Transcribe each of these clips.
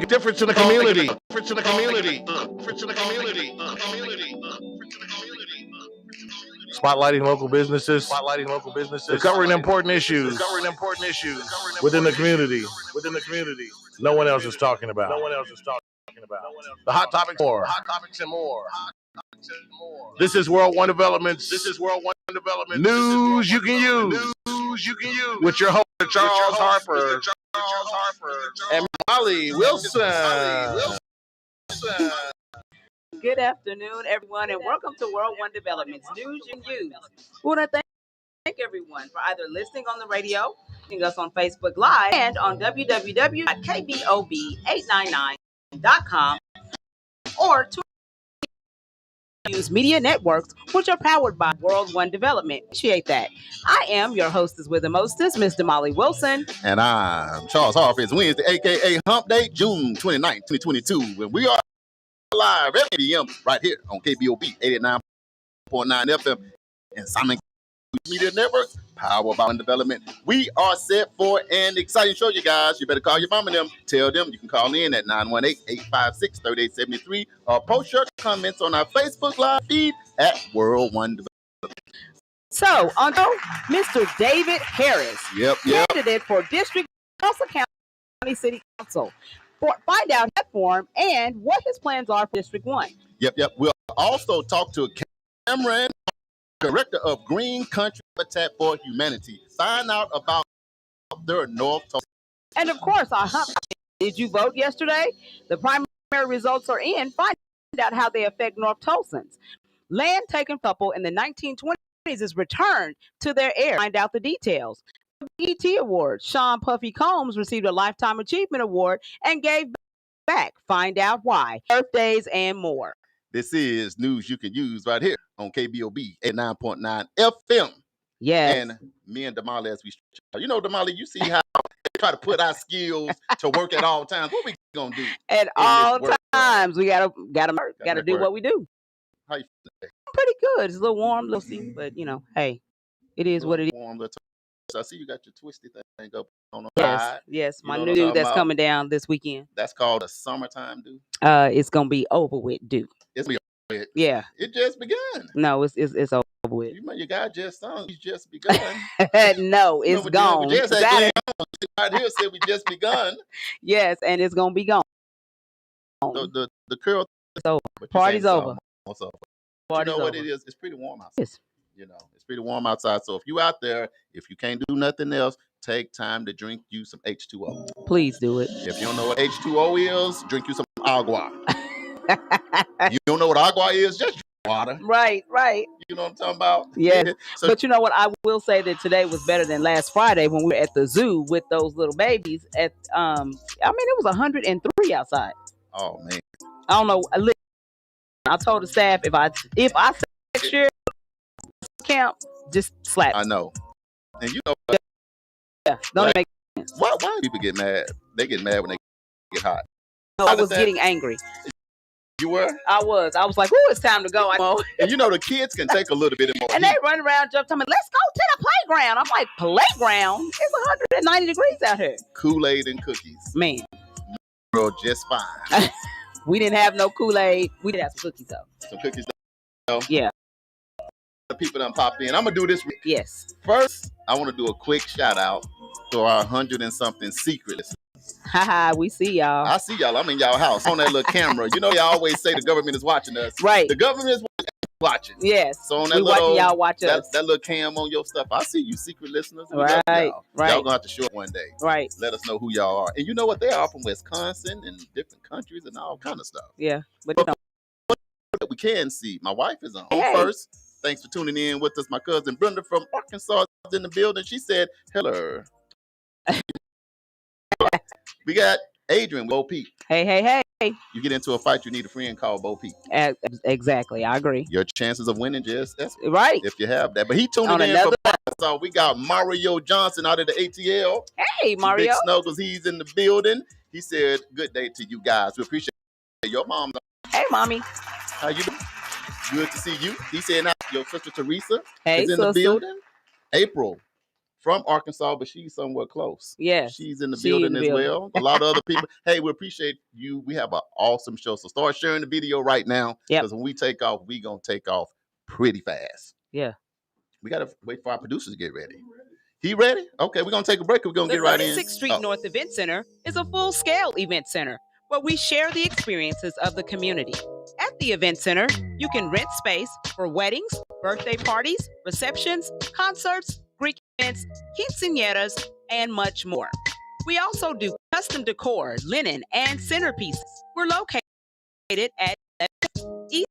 a difference in the community. Spotlighting local businesses. Covering important issues. Within the community. No one else is talking about. The hot topics and more. This is World One Development's News You Can Use. With your host, Charles Harper. And Molly Wilson. Good afternoon, everyone, and welcome to World One Development's News You Can Use. We want to thank everyone for either listening on the radio, seeing us on Facebook Live, and on www.KBOB899.com or to Use Media Networks, which are powered by World One Development. Appreciate that. I am your hostess with the mostest, Mr. Molly Wilson. And I'm Charles Harper. It's Wednesday, a.k.a. Hump Day, June 29, 2022. And we are live every p.m. right here on KBOB 89.9 FM and Simon Media Networks, powered by One Development. We are set for an exciting show, you guys. You better call your mom and them. Tell them you can call in at 918-856-3873 or post your comments on our Facebook Live feed at World One Development. So, on Mr. David Harris, candidate for District Tulsa County City Council. Find out his form and what his plans are for District 1. Yep. We'll also talk to Cameron, Director of Green Country Habitat for Humanity. Find out about their North Tulsa. And of course, our hump. Did you vote yesterday? The primary results are in. Find out how they affect North Tulsans. Land taken couple in the 1920s is returned to their heirs. Find out the details. BET Award. Sean Puffy Combs received a Lifetime Achievement Award and gave back. Find out why. Birthdays and more. This is News You Can Use right here on KBOB 89.9 FM. Yes. And me and Damali, as we, Damali, you see how they try to put our skills to work at all times. What we gonna do? At all times, we gotta do what we do. How you feel? Pretty good. It's a little warm, little steamy, but hey, it is what it is. Warm, I see you got your twisty thing up on the side. Yes, my new dude that's coming down this weekend. That's called a summertime dude. It's gonna be over with, dude. It's gonna be over with. Yeah. It just begun. No, it's over with. Your guy just sung. He's just begun. No, it's gone. We just had right here said we just begun. Yes, and it's gonna be gone. The curl is over. Party's over. What's up? You know what it is? It's pretty warm outside. Yes. It's pretty warm outside. So if you out there, if you can't do nothing else, take time to drink you some H2O. Please do it. If you don't know what H2O is, drink you some agua. You don't know what agua is? Just drink water. Right. You know what I'm talking about? Yes. So, but you know what? I will say that today was better than last Friday when we were at the zoo with those little babies. It was 103 outside. Oh man. I don't know. I told the staff if I next year camp, just slap. I know. And you know what? Yeah, don't make sense. Why do people get mad? They get mad when they get hot. No, I was getting angry. You were? I was like, "Ooh, it's time to go." And the kids can take a little bit more. And they run around, jump, telling me, "Let's go to the playground." I'm like, "Playground? It's 190 degrees out here." Kool-Aid and cookies. Man. Bro, just fine. We didn't have no Kool-Aid. We did have some cookies though. Some cookies though? Yeah. The people done popped in. I'm gonna do this. Yes. First, I want to do a quick shout out to our 100 and something secret listeners. Haha, we see y'all. I see y'all. I'm in y'all house on that little camera. Y'all always say the government is watching us. Right. The government is watching. Yes. So on that watching y'all watch us. That little cam on your stuff. I see you secret listeners. Right. Y'all. Right. Y'all gonna have to show up one day. Right. Let us know who y'all are. And you know what? They are from Wisconsin and different countries and all kind of stuff. Yeah. But that we can see. My wife is on first. Thanks for tuning in with us. My cousin Brenda from Arkansas is in the building. She said, hello. We got Adrian, Bo Peep. Hey. You get into a fight, you need a friend called Bo Peep. Exactly. I agree. Your chances of winning that's right. If you have that. But he tuned in for Arkansas. We got Mario Johnson out of the ATL. Hey, Mario. Big Snuggles, he's in the building. He said, good day to you guys. We appreciate your mom. Hey, mommy. How you doing? Good to see you. He said, now your sister Teresa is in the building. April from Arkansas, but she's somewhat close. Yes. She's in the building as well. A lot of other people. Hey, we appreciate you. We have an awesome show. So start sharing the video right now. Because when we take off, we're going to take off pretty fast. Yeah. We got to wait for our producers to get ready. He ready? Okay, we're going to take a break. We're going to get right in. The 36th Street North Event Center is a full-scale event center where we share the experiences of the community. At the event center, you can rent space for weddings, birthday parties, receptions, concerts, Greek events, quinceañeras, and much more. We also do custom decor, linen, and centerpieces. We're located at East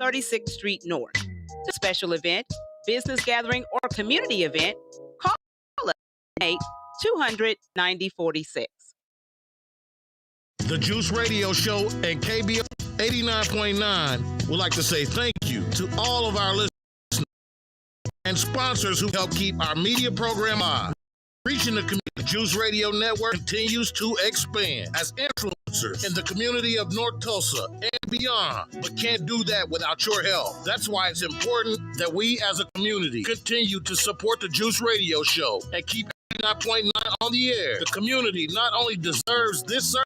36th Street North. To special event, business gathering, or community event, call us at 800-9046. The Juice Radio Show and KBOB 89.9 would like to say thank you to all of our listeners and sponsors who help keep our media program on. Reaching the community, the Juice Radio Network continues to expand as influencers in the community of North Tulsa and beyond, but can't do that without your help. That's why it's important that we as a community continue to support the Juice Radio Show and keep 89.9 on the air. The community not only deserves this service,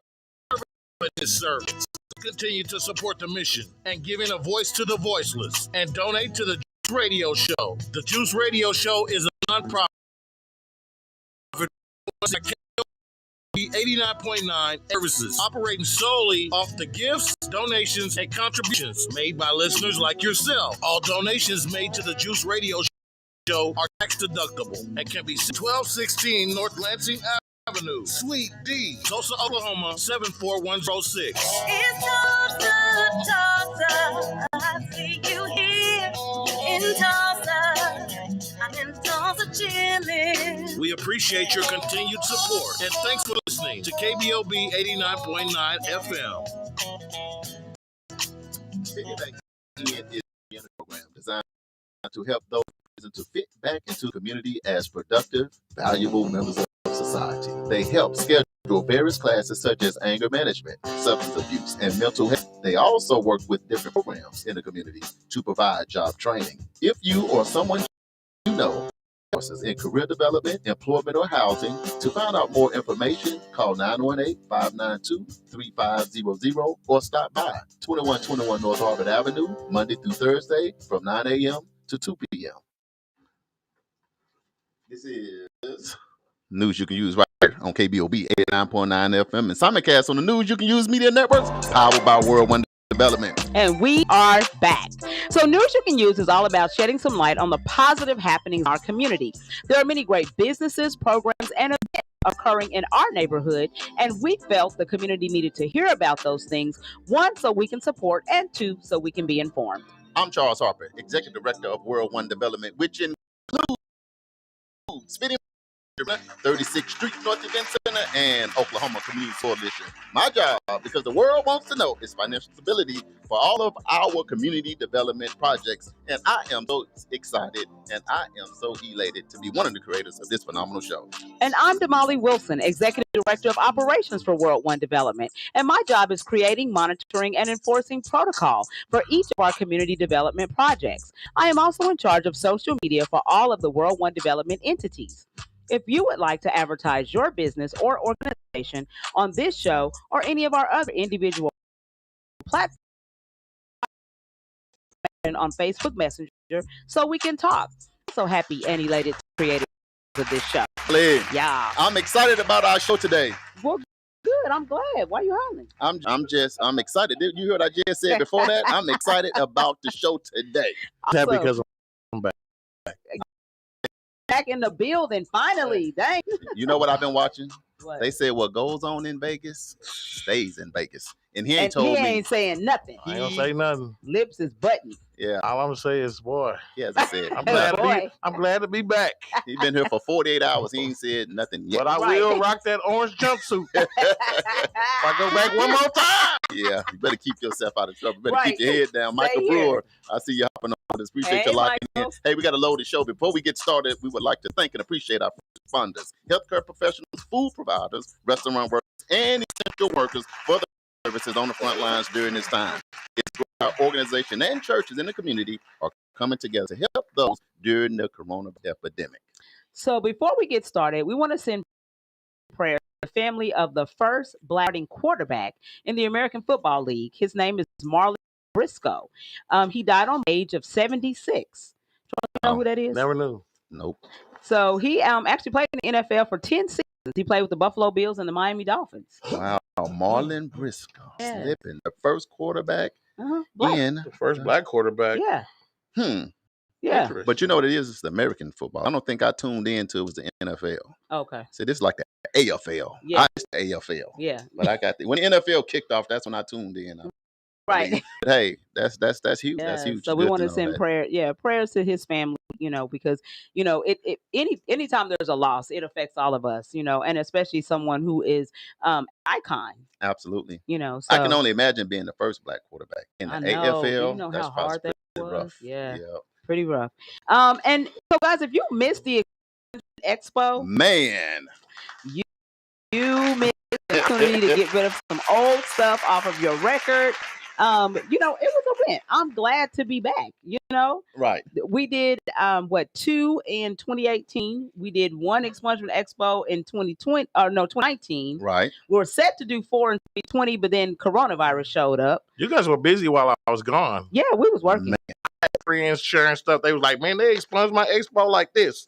but this service. Continue to support the mission and giving a voice to the voiceless and donate to the Juice Radio Show. The Juice Radio Show is a nonprofit 89.9 services operating solely off the gifts, donations, and contributions made by listeners like yourself. All donations made to the Juice Radio Show are tax deductible and can be 1216 North Lansing Avenue, Suite D, Tulsa, Oklahoma 74106. It's Tulsa, Tulsa. I see you here in Tulsa. I'm in Tulsa chilling. We appreciate your continued support and thanks for listening to KBOB 89.9 FM. It is a program designed to help those to fit back into the community as productive, valuable members of society. They help schedule various classes such as anger management, substance abuse, and mental health. They also work with different programs in the community to provide job training. If you or someone you know courses in career development, employment, or housing, to find out more information, call 918-592-3500 or stop by 2121 North Harvard Avenue, Monday through Thursday from 9 a.m. to 2 p.m. This is news you can use right here on KBOB 89.9 FM and simulcast on the News You Can Use Media Networks, powered by World One Development. And we are back. So News You Can Use is all about shedding some light on the positive happenings in our community. There are many great businesses, programs, and events occurring in our neighborhood, and we felt the community needed to hear about those things, one, so we can support, and two, so we can be informed. I'm Charles Harper, Executive Director of World One Development, which includes Spitting 36th Street North Event Center and Oklahoma Community Coalition. My job, because the world wants to know, is financial stability for all of our community development projects. And I am so excited and I am so elated to be one of the creators of this phenomenal show. And I'm Damali Wilson, Executive Director of Operations for World One Development. And my job is creating, monitoring, and enforcing protocol for each of our community development projects. I am also in charge of social media for all of the World One Development entities. If you would like to advertise your business or organization on this show or any of our other individual platforms on Facebook Messenger so we can talk. I'm so happy and elated to create this show. Yeah. I'm excited about our show today. Well, good. I'm glad. Why are you hollering? I'm excited. Did you hear what I just said before that? I'm excited about the show today. Awesome. Because I'm back. Back in the building, finally. Dang. You know what I've been watching? What? They say what goes on in Vegas stays in Vegas. And he ain't told me. He ain't saying nothing. I ain't gonna say nothing. Lips is button. Yeah. All I'm gonna say is, boy, He hasn't said. I'm glad to be back. He's been here for 48 hours. He ain't said nothing yet. But I will rock that orange jumpsuit. If I go back one more time. Yeah, you better keep yourself out of trouble. You better keep your head down. Michael Brewer, I see you hopping on this. Appreciate you locking in. Hey, we got a loaded show. Before we get started, we would like to thank and appreciate our responders, healthcare professionals, food providers, restaurant workers, and essential workers for the services on the front lines during this time. It's our organization and churches in the community are coming together to help those during the corona epidemic. So before we get started, we want to send prayers to the family of the first black quarterback in the American Football League. His name is Marlon Briscoe. He died on the age of 76. You know who that is? Never knew. Nope. So he actually played in the NFL for 10 seasons. He played with the Buffalo Bills and the Miami Dolphins. Wow. Marlon Briscoe. Yeah. Slipping. The first quarterback Black. in. The first black quarterback. Yeah. Yeah. But you know what it is? It's the American football. I don't think I tuned into it was the NFL. Okay. So this is like the AFL. Yeah. It's the AFL. Yeah. But I got when the NFL kicked off, that's when I tuned in. Right. But hey, that's huge. Yeah. That's huge. So we want to send prayers to his family, because anytime there's a loss, it affects all of us, and especially someone who is icon. Absolutely. So I can only imagine being the first black quarterback in the AFL. You know that's how hard that was. Rough. Yeah. Pretty rough. And so guys, if you missed the expo, man, you missed the opportunity to get rid of some old stuff off of your record. It was a win. I'm glad to be back. Right. We did 2 in 2018. We did 1 Expungement Expo in 2019. Right. We were set to do 4 in 2020, but then coronavirus showed up. You guys were busy while I was gone. Yeah, we was working. Man. I had friends sharing stuff. They was like, man, they expunged my expo like this.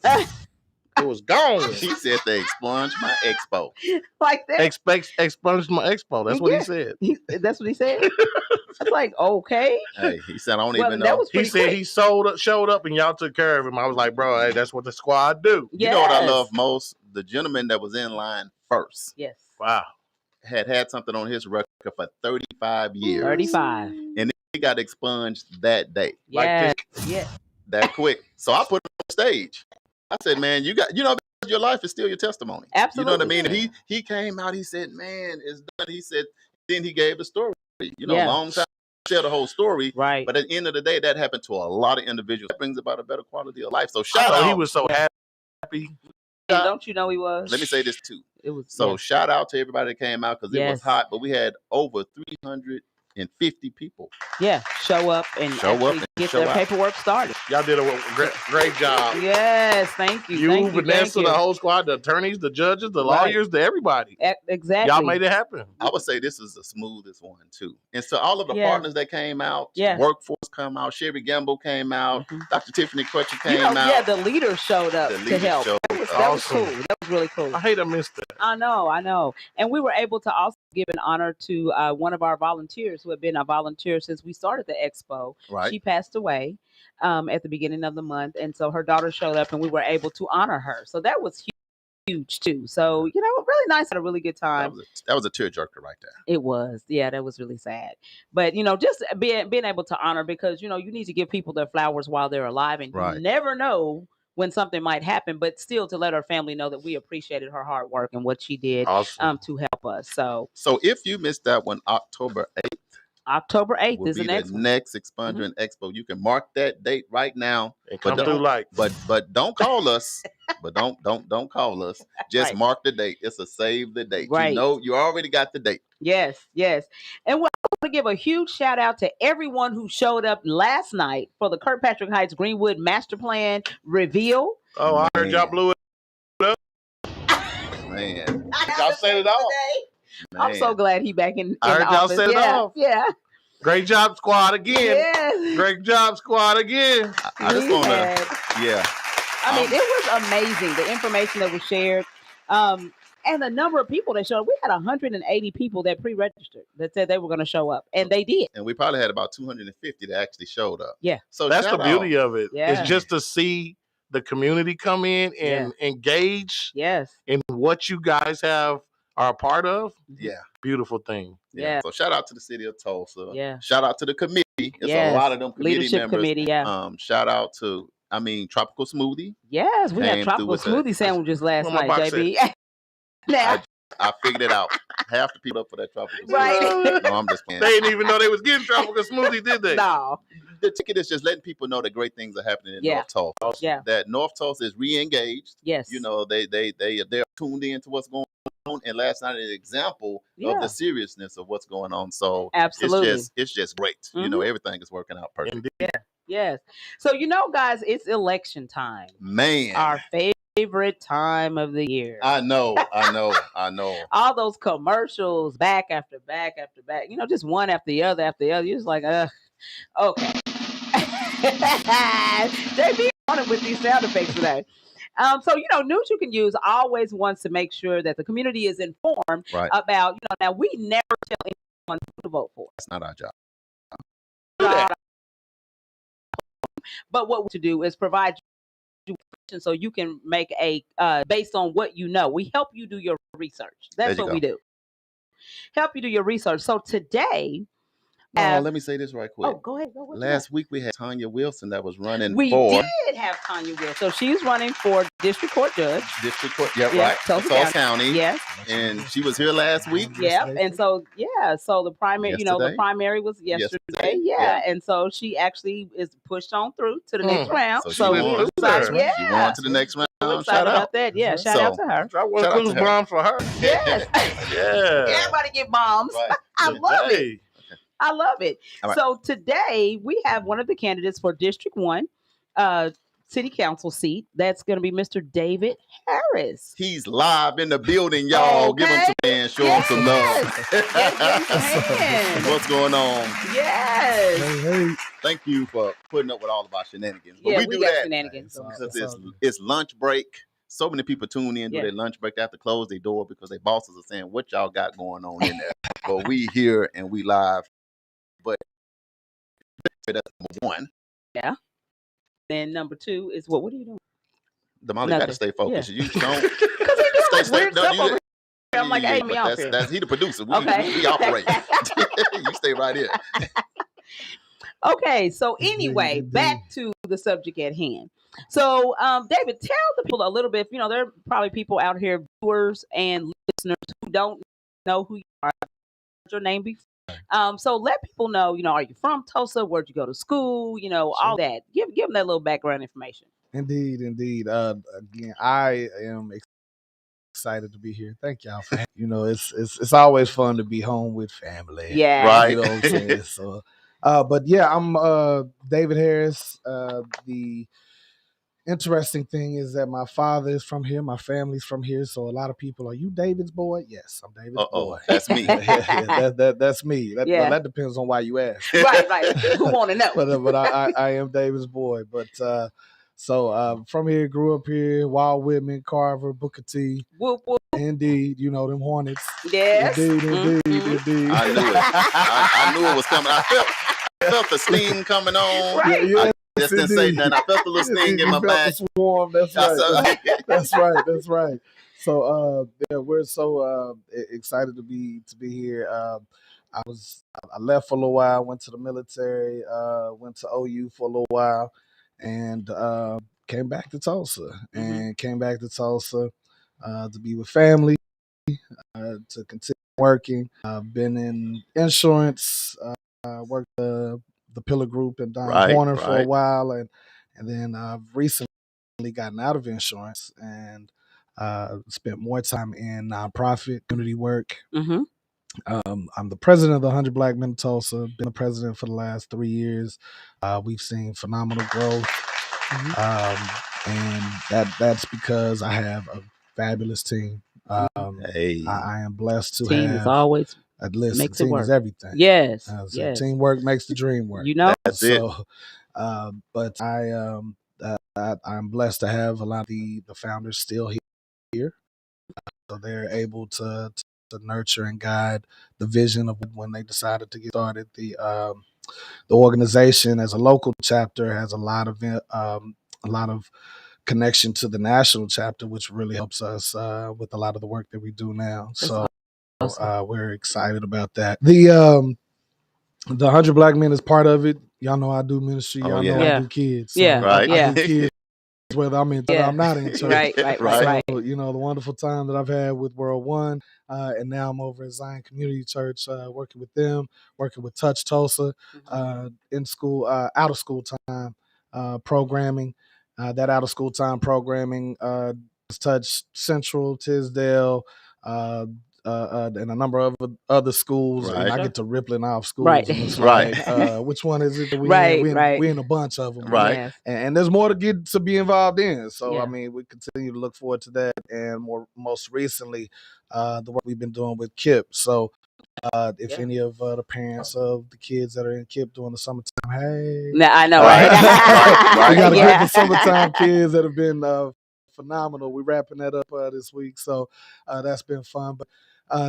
It was gone. He said they expunged my expo. Like that. Expunged my expo. That's what he said. That's what he said. I was like, okay. Hey, he said, I don't even know. Was he said quick. He showed up and y'all took care of him. I was like, bro, hey, that's what the squad do. Yes. You know what I love most? The gentleman that was in line first. Yes. Wow. Had something on his record for 35 years. 35. And he got expunged that day. Yeah. Like Yeah. That quick. So I put him on stage. I said, man, your life is still your testimony. Absolutely. You know what I mean? And he came out, he said, man, it's done. He said, then he gave the story. Long time to tell the whole story. Right. But at the end of the day, that happened to a lot of individuals. That brings about a better quality of life. So shout out. He was so happy. And don't you know he was? Let me say this too. It was shout out to everybody that came out because it was hot, but we had over 350 people. Yeah, show up and get their paperwork started. Y'all did a great job. Yes, thank you. You, Vanessa, the whole squad, the attorneys, the judges, the lawyers, everybody. Exactly. Y'all made it happen. I would say this is the smoothest one too. And so all of the partners that came out, Workforce come out, Sherry Gamble came out, Dr. Tiffany Crutcher came out. Yeah, the leaders showed up to help. That was cool. That was really cool. I hate I missed that. I know. And we were able to also give an honor to one of our volunteers who had been a volunteer since we started the expo. Right. She passed away at the beginning of the month. And so her daughter showed up and we were able to honor her. So that was huge too. So, really nice. Had a really good time. That was a tearjerker right there. It was. Yeah, that was really sad. But, just being able to honor because, you need to give people their flowers while they're alive. And you never know when something might happen, but still to let her family know that we appreciated her hard work and what she did to help us. So if you missed that one, October 8th. October 8th is the next Expungement Expo. You can mark that date right now. And come through but don't call us. But don't call us. Just mark the date. It's a save the date. Right. You already got the date. Yes. And I want to give a huge shout out to everyone who showed up last night for the Kirkpatrick Heights Greenwood Master Plan reveal. Oh, I heard y'all blew it up. Man. Y'all said it all. Man. I'm so glad he back in I heard the y'all office. set it off. Yeah. Great job, squad, again. Yes. Great job, squad, again. I just want to, I mean, it was amazing, the information that was shared. And the number of people that showed up. We had 180 people that pre-registered that said they were going to show up, and they did. And we probably had about 250 that actually showed up. Yeah. So that's the beauty of it. Yeah. It's just to see the community come in and engage in what you guys are a part of. Yeah. Beautiful thing. Yeah. So shout out to the city of Tulsa. Yeah. Shout out to the committee. It's a lot of them committee leadership members. Committee, yeah. Shout out to, Tropical Smoothie. Yes, we had tropical smoothie sandwiches last night, JB. I figured it out. Half the people up for that tropical smoothie. Right. No, I'm just kidding. They didn't even know they was getting tropical smoothie, did they? No. The ticket is just letting people know that great things are happening in North Tulsa. Yeah. That North Tulsa is re-engaged. Yes. They're tuned in to what's going on. And last night, an example of the seriousness of what's going on. So absolutely, it's just great. Everything is working out perfect. Yeah. Yes. So guys, it's election time. Man, our favorite favorite time of the year. I know. All those commercials back after back after back, just one after the other after the other. You're just like, okay. They be on it with these sound effects today. So, news you can use always wants to make sure that the community is informed Right. about, now we never tell anyone who to vote for. That's not our job. But what we to do is provide you so you can make a based on what you know. We help you do your research. That's what we do. Help you do your research. So today, let me say this right quick. Oh, go ahead. Last week we had Tanya Wilson that was running we for. did have Tanya Wilson. So she's running for district court judge. Right. Tulsa County. Yes. And she was here last week. Yeah. And so so the primary, the primary was yesterday. Yeah. And so she actually is pushed on through to the next round. So she won to the next round. I'm excited about that. Yeah. Shout out to her. I want to put bombs for her. Yes. Yeah. Everybody get bombs. Right. I love it. I love it. Right. So today we have one of the candidates for District 1 City Council seat. That's going to be Mr. David Harris. He's live in the building, y'all. Okay. Give him some hands. Show him some love. Yes. What's going on? Yes. Hey. Thank you for putting up with all of our shenanigans. But Yeah, we do got that shenanigans. because it's lunch break. So many people tune in, do their lunch break. They have to close their door because their bosses are saying, what y'all got going on in there? But we here and we live. But that's number one. Yeah. Then number two is what are you doing? The Molly got to stay focused. Yeah. You don't stay stuff I'm like, hey, me off here. That's he the producer. We operate. You stay right here. Okay, so anyway, back to the subject at hand. So, David, tell the people a little bit. There are probably people out here, viewers and listeners, who don't know who you are, your name before. So let people know. Are you from Tulsa? Where'd you go to school? All that. Give them that little background information. Indeed. Again, I am excited to be here. Thank y'all for it's always fun to be home with family. Yeah, right. You know what I'm saying? So, but yeah, I'm David Harris. The interesting thing is that my father is from here, my family's from here, so a lot of people, are you David's boy? Yes, I'm David's boy. That's me. That's me. That depends on why you ask. Right. Who want to know? But I am David's boy. But so from here, grew up here, Walt Whitman, Carver, Booker T. Whoop, whoop. Indeed, them Hornets. Yes. Indeed. I knew it. I knew it was coming. I felt the steam coming on. Right. Yeah, I just didn't say nothing. I felt the little sting in my back. Swarm. That's right. That's right. So we're so excited to be here. I left for a little while, went to the military, went to OU for a little while, and came back to Tulsa. To be with family, to continue working. I've been in insurance, worked the Pillar Group and Don Warner for a while, and then I've recently gotten out of insurance and spent more time in nonprofit community work. Mm-hmm. I'm the president of the 100 Black Men of Tulsa. Been the president for the last 3 years. We've seen phenomenal growth, and that's because I have a fabulous team. I am blessed to team have. Is always makes team it work. Is everything. Yes. So teamwork makes the dream work. That's it. But I'm blessed to have a lot of the founders still here, so they're able to nurture and guide the vision of when they decided to get started. The organization as a local chapter has a lot of connection to the national chapter, which really helps us with a lot of the work that we do now. So we're excited about that. The 100 Black Men is part of it. Y'all know I do ministry. Y'all know I do kids. So right. I do kids, whether I'm in church or I'm not in church. Right. So, the wonderful time that I've had with World One, and now I'm over at Zion Community Church, working with them, working with Touch Tulsa, in school, out of school time programming. That out of school time programming Touch Central, Tisdale, and a number of other schools, Right. and I get to rippling off schools. Right. And it's Right. like, which one is it that we Right, in? right. We in a bunch of them. Right. Yes. And there's more to get to be involved in. So, Yeah. I mean, we continue to look forward to that. And most recently, the work we've been doing with KIP. So, if any of the parents of the kids that are in KIP during the summertime, hey. No, I know, Right. right? We got a Yeah. group of summertime kids that have been phenomenal. We're wrapping that up this week. So that's been fun. But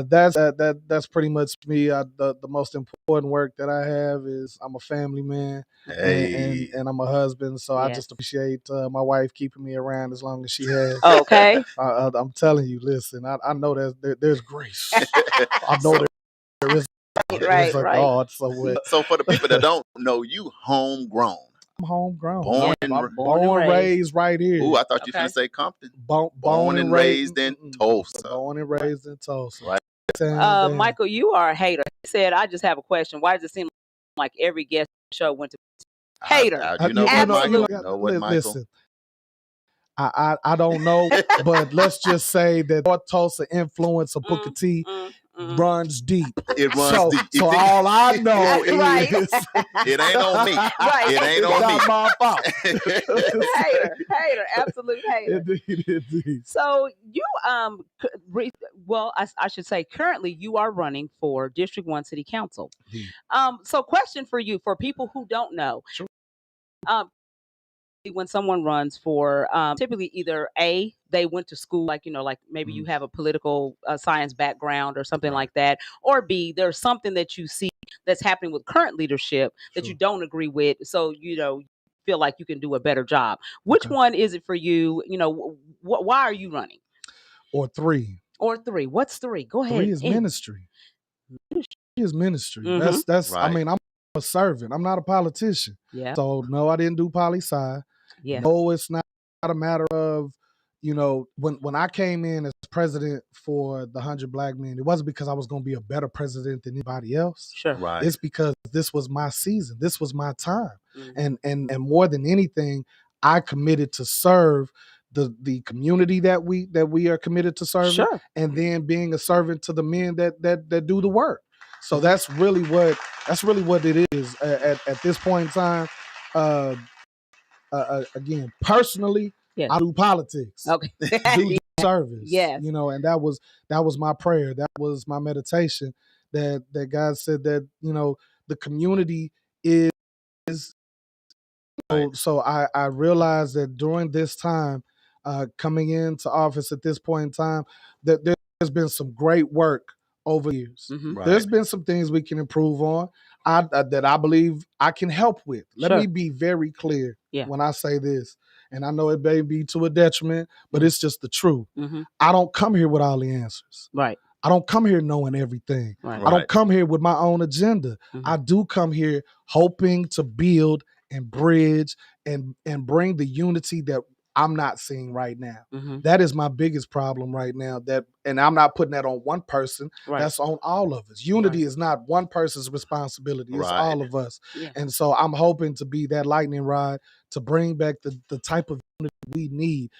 that's pretty much me. The most important work that I have is I'm a family man. Hey. And I'm a husband, so I Yes. just appreciate my wife keeping me around as long as she has. Okay. I'm telling you, listen, I know there's grace. I know there is Right, a right. God somewhere. So for the people that don't know, you homegrown. I'm homegrown. Born I'm and- born and raised right here. Ooh, I thought you Okay. finna say Compton. Born and raised in Tulsa. Born and raised in Tulsa. Right. Damn. Michael, you are a hater. He said, I just have a question. Why does it seem like every guest show went to hater? You know what, Absolutely. Michael? You know what, Michael? Listen, I don't know, but let's just say that North Tulsa influence of Booker T runs deep. It runs deep. So all I know That's is right. It ain't on me. Right. It ain't it's on not me. my fault. hater, absolute hater. Indeed. So you I should say currently you are running for District 1 City Council. Indeed. So question for you, for people who don't know. Sure. When someone runs for typically either A, they went to school, like maybe you have a political science background or something like that, or B, there's something that you see that's happening with current leadership that you don't agree with, so feel like you can do a better job. Which one is it for you? Why are you running? Or three. What's three? Go ahead. 3 is ministry. 3 is ministry. Mhm. That's Right. I mean, I'm a servant. I'm not a politician. Yeah. So no, I didn't do poli-sci. Yeah. No, it's not a matter of, when I came in as president for the 100 Black Men, it wasn't because I was going to be a better president than anybody else. Sure. Right. It's because this was my season. This was my time. Mhm. And more than anything, I committed to serve the community that we are committed to serving, Sure. and then being a servant to the men that do the work. So that's really what it is at this point in time. Again, personally, Yes. I do politics. Okay. Do service. Yes. And that was my prayer. That was my meditation. That God said that the community is. Right. So I realized that during this time, coming into office at this point in time, that there's been some great work over years. Mhm. Right. There's been some things we can improve on that I believe I can help with. Let Sure. me be very clear Yeah. when I say this, and I know it may be to a detriment, but it's just the truth. Mhm. I don't come here with all the answers. Right. I don't come here knowing everything. Right. I don't come here with my own agenda. Mhm. I do come here hoping to build and bridge and bring the unity that I'm not seeing right now. Mhm. That is my biggest problem right now. And I'm not putting that on one person. Right. That's on all of us. Unity Right. is not one person's responsibility. It's Right. all of us. Yeah. And so I'm hoping to be that lightning rod to bring back the type of unity we need.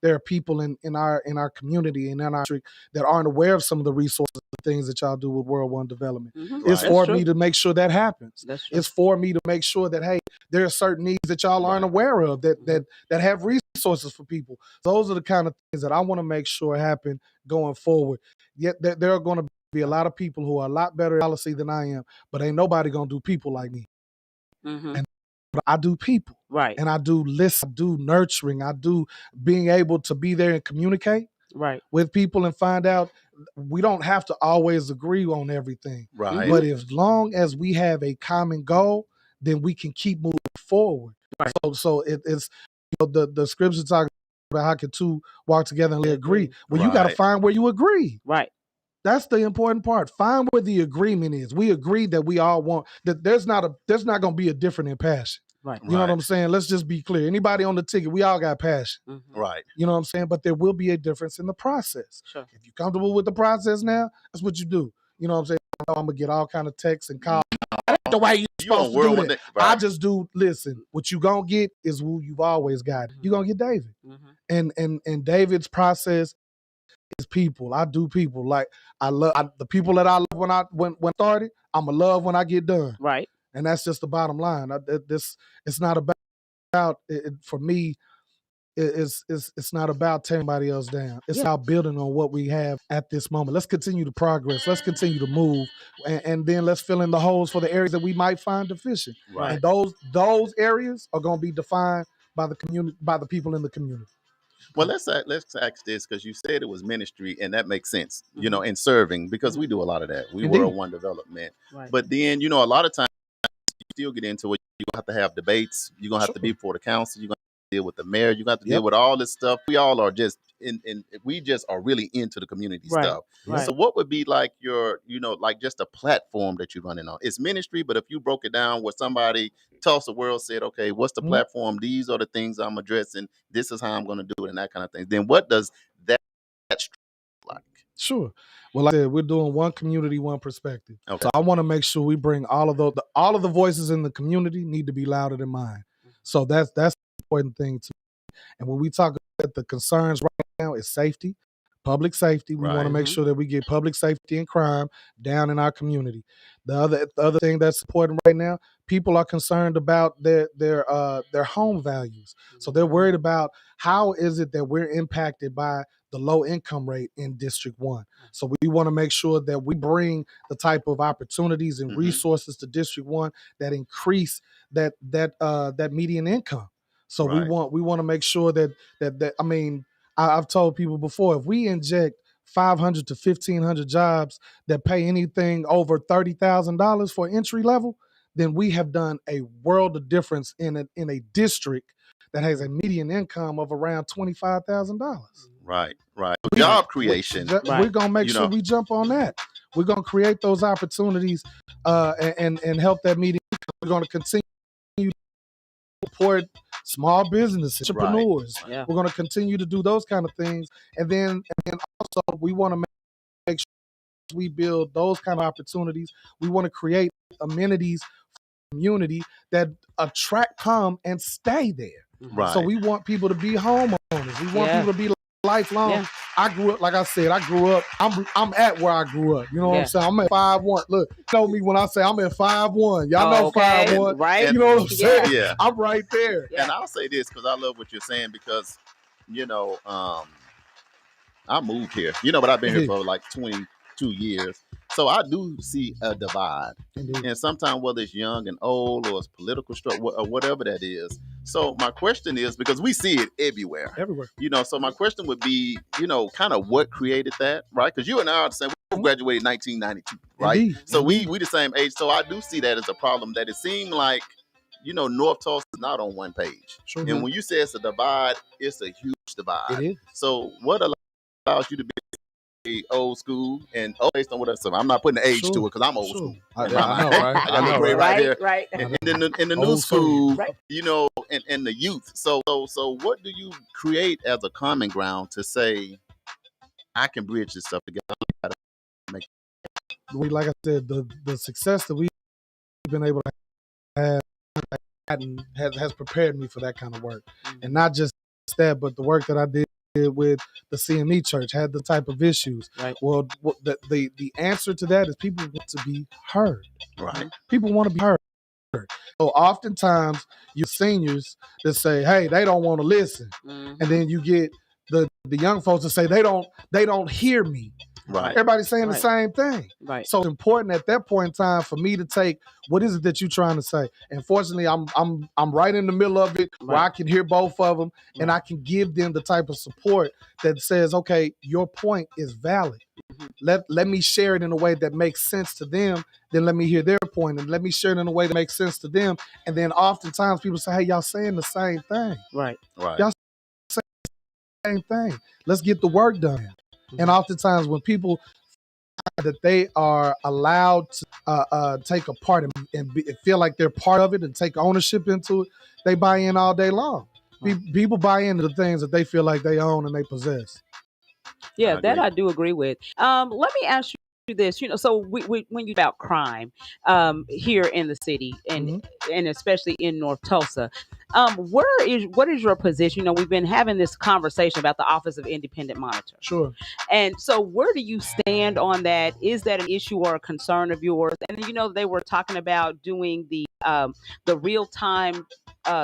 There are people in our community and in our district that aren't aware of some of the resources and things that y'all do with World One Development. Mhm. It's Right. for That's me true. to make sure that happens. That's true. It's for me to make sure that, hey, there are certain needs that y'all aren't aware of that have resources for people. Those are the kind of things that I want to make sure happen going forward. Yet there are going to be a lot of people who are a lot better at policy than I am, but ain't nobody going to do people like me. Mhm. And but I do people. Right. And I do listen, I do nurturing, I do being able to be there and communicate Right. with people and find out we don't have to always agree on everything. Right. But as long as we have a common goal, then we can keep moving forward. Right. So it's the scripture talking about how can two walk together and they agree. Well, you got to Right. find where you agree. Right. That's the important part. Find where the agreement is. We agree that we all want that. There's not going to be a different in passion. Right. You know what I'm saying? Let's just be clear. Anybody on the ticket, we all got passion. Mhm. Right. You know what I'm saying? But there will be a difference in the process. Sure. If you're comfortable with the process now, that's what you do. You know what I'm saying? I'm gonna get all kind of texts and calls. That ain't the way you're You on supposed to World do One that. Day. Right. I just do. Listen, what you gonna get is who you've always got. You're gonna get David, Mhm. and David's process is people. I do people. Like the people that I love when I started, I'ma love when I get done. Right. And that's just the bottom line. It's not about for me. It's not about tearing anybody else down. It's about building on what we have at this moment. Let's continue to progress. Let's continue to move, and then let's fill in the holes for the areas that we might find deficient. Right. And those areas are going to be defined by the community, by the people in the community. Well, let's ask this, because you said it was ministry, and that makes sense, in serving, because we do a lot of that. We Indeed. World One Development. Right. But then, a lot of times you still get into it. You're going to have debates. You're going to have to be before the council. You're going to deal with the mayor. You're going to have to deal with all this stuff. We all are just we just are really into the community stuff. Right. So what would be like your, like just a platform that you're running on? It's ministry, but if you broke it down where somebody, Tulsa World, said, okay, what's the platform? These are the things I'm addressing. This is how I'm going to do it, and that kind of thing. Then what does that like? Sure. Well, like I said, we're doing one community, one perspective. Okay. So I want to make sure we bring all of the voices in the community need to be louder than mine. So that's the important thing to me. And when we talk about the concerns right now, is safety, public safety. We want to make sure that we get public safety and crime down in our community. The other thing that's important right now, people are concerned about their home values. So they're worried about how is it that we're impacted by the low income rate in District 1. So we want to make sure that we bring the type of opportunities and resources to District 1 that increase that median income. So we want to make sure that I mean, I've told people before, if we inject 500 to 1,500 jobs that pay anything over $30,000 for entry level, then we have done a world of difference in a district that has a median income of around $25,000. Right. Job creation. We're gonna make sure we jump on that. We're gonna create those opportunities and help that median income. We're gonna continue to support small businesses, entrepreneurs. Right. Yeah. We're going to continue to do those kind of things. And then also we want to make sure we build those kind of opportunities. We want to create amenities for the community that attract, come, and stay there. Right. So we want people to be homeowners. We want people to be lifelong. Yeah. I grew up, like I said, I'm at where I grew up. You know what I'm saying? I'm at 5'1". Look, you know me when I say I'm at 5'1". Y'all know 5'1". Right. You know what I'm saying? Yeah. I'm right there. And I'll say this because I love what you're saying, because, I moved here, but I've been here for like 22 years. So I do see a divide. Indeed. And sometimes whether it's young and old or it's political struggle or whatever that is. So my question is, because we see it everywhere. So my question would be, kind of what created that, right? Because you and I are the same. We graduated in 1992, right? Indeed. So we the same age. So I do see that as a problem, that it seemed like, North Tulsa is not on one page. Sure. And when you say it's a divide, it's a huge divide. It is. So what allows you to be old school and based on what I'm not putting the age to it, because I'm old school. I know, right? I got a gray right here. Right. And in the new school, and the youth. So what do you create as a common ground to say, I can bridge this stuff together? Like I said, the success that we've been able to have has prepared me for that kind of work. And not just that, but the work that I did with the CME church had the type of issues. Right. Well, the answer to that is people want to be heard. Right. People want to be heard. So oftentimes you seniors that say, hey, they don't want to listen. And then you get the young folks that say they don't hear me. Right. Everybody's saying the same thing. Right. So it's important at that point in time for me to take, what is it that you're trying to say? And fortunately, I'm right in the middle of it, where I can hear both of them, and I can give them the type of support that says, okay, your point is valid. Let me share it in a way that makes sense to them. Then let me hear their point, and let me share it in a way that makes sense to them. And then oftentimes people say, hey, y'all saying the same thing. Right. Y'all saying the same thing. Let's get the work done. And oftentimes when people find that they are allowed to take a part and feel like they're part of it and take ownership into it, they buy in all day long. People buy into the things that they feel like they own and they possess. Yeah, that I do agree with. Let me ask this, so when you about crime here in the city and especially in North Tulsa, what is your position? We've been having this conversation about the Office of Independent Monitor. Sure. And so where do you stand on that? Is that an issue or a concern of yours? And they were talking about doing the real-time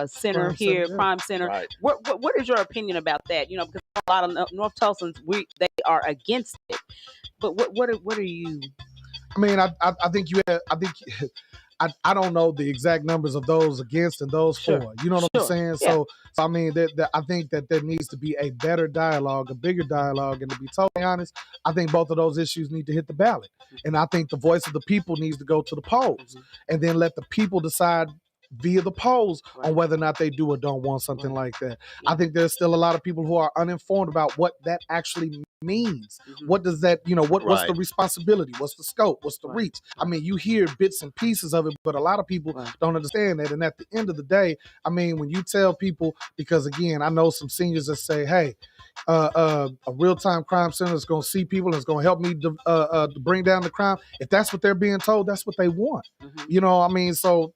center Crime here, center, yeah. crime center. Right. What is your opinion about that? Because a lot of North Tulsans, they are against it. But what are you? I mean, I think I don't know the exact numbers of those against and those for. You know what I'm saying? Yeah. So I mean, I think that there needs to be a better dialogue, a bigger dialogue, and to be totally honest, I think both of those issues need to hit the ballot. And I think the voice of the people needs to go to the polls, and then let the people decide via the polls on whether or not they do or don't want something like that. I think there's still a lot of people who are uninformed about what that actually means. What does that, what's the responsibility? What's the scope? What's the reach? I mean, you hear bits and pieces of it, but a lot of people don't understand that. And at the end of the day, I mean, when you tell people, because again, I know some seniors that say, hey, a real-time crime center is going to see people and it's going to help me to bring down the crime. If that's what they're being told, that's what they want. I mean, so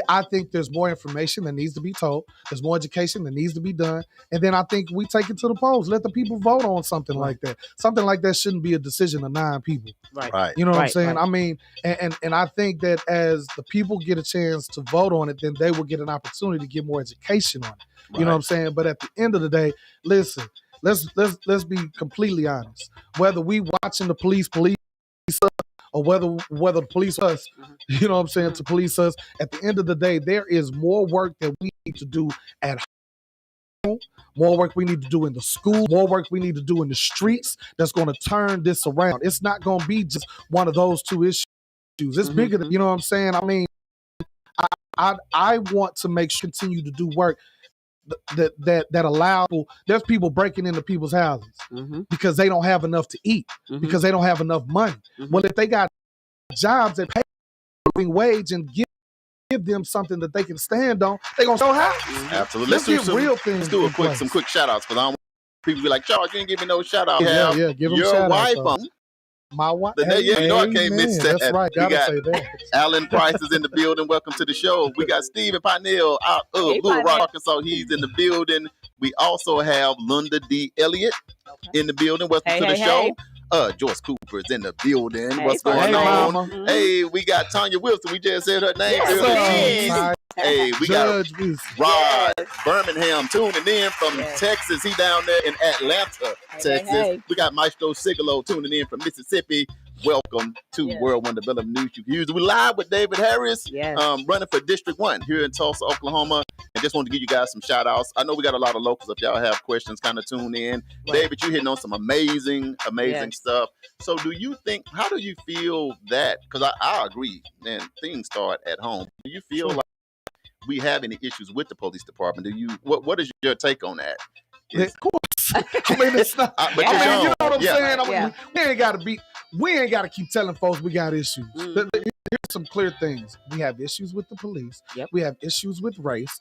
I think there's more information that needs to be told. There's more education that needs to be done. And then I think we take it to the polls. Let the people vote on something like that. Something like that shouldn't be a decision of 9 people. Right. You know what I'm saying? I mean, and I think that as the people get a chance to vote on it, then they will get an opportunity to get more education on it. You know what I'm saying? But at the end of the day, listen, let's be completely honest. Whether we watching the police or whether the police us, you know what I'm saying, to police us, at the end of the day, there is more work that we need to do at home, more work we need to do in the school, more work we need to do in the streets that's going to turn this around. It's not going to be just one of those 2 issues. It's bigger than, you know what I'm saying? I mean, I want to continue to do work that allow people. There's people breaking into people's houses because they don't have enough to eat, because they don't have enough money. Well, if they got jobs that pay a living wage and give them something that they can stand on, they're gonna show how. Absolutely. Let's do real things. Let's do some quick shout outs, because I don't want people to be like, Charles, you didn't give me no shout out. Yeah, give them your shout wife outs. My wife. I can't miss that. That's right. Gotta say that. Alan Price is in the building. Welcome to the show. We got Stephen Pinell out of Little Rock, Arkansas. He's in the building. We also have Lunda D. Elliott in the building. Welcome to the show. Joyce Cooper is in the building. What's going on? Mama. Hey, we got Tanya Wilson. We just said her name. Hey, we Judge got Rod Birmingham tuning in from Texas. He down there in Atlanta, Texas. We got Maestro Sigalo tuning in from Mississippi. Welcome to World One Development News. You can use it. We're live with David Harris, running for District 1 here in Tulsa, Oklahoma. And just wanted to give you guys some shout outs. I know we got a lot of locals. If y'all have questions, kind of tune in. David, you're hitting on some amazing stuff. So how do you feel that? Because I agree, man, things start at home. Do you feel like we have any issues with the police department? What is your take on that? Of course. I mean, it's not. You know what I'm saying? I mean, we ain't got to keep telling folks we got issues. Here's some clear things. We have issues with the police. We have issues with race.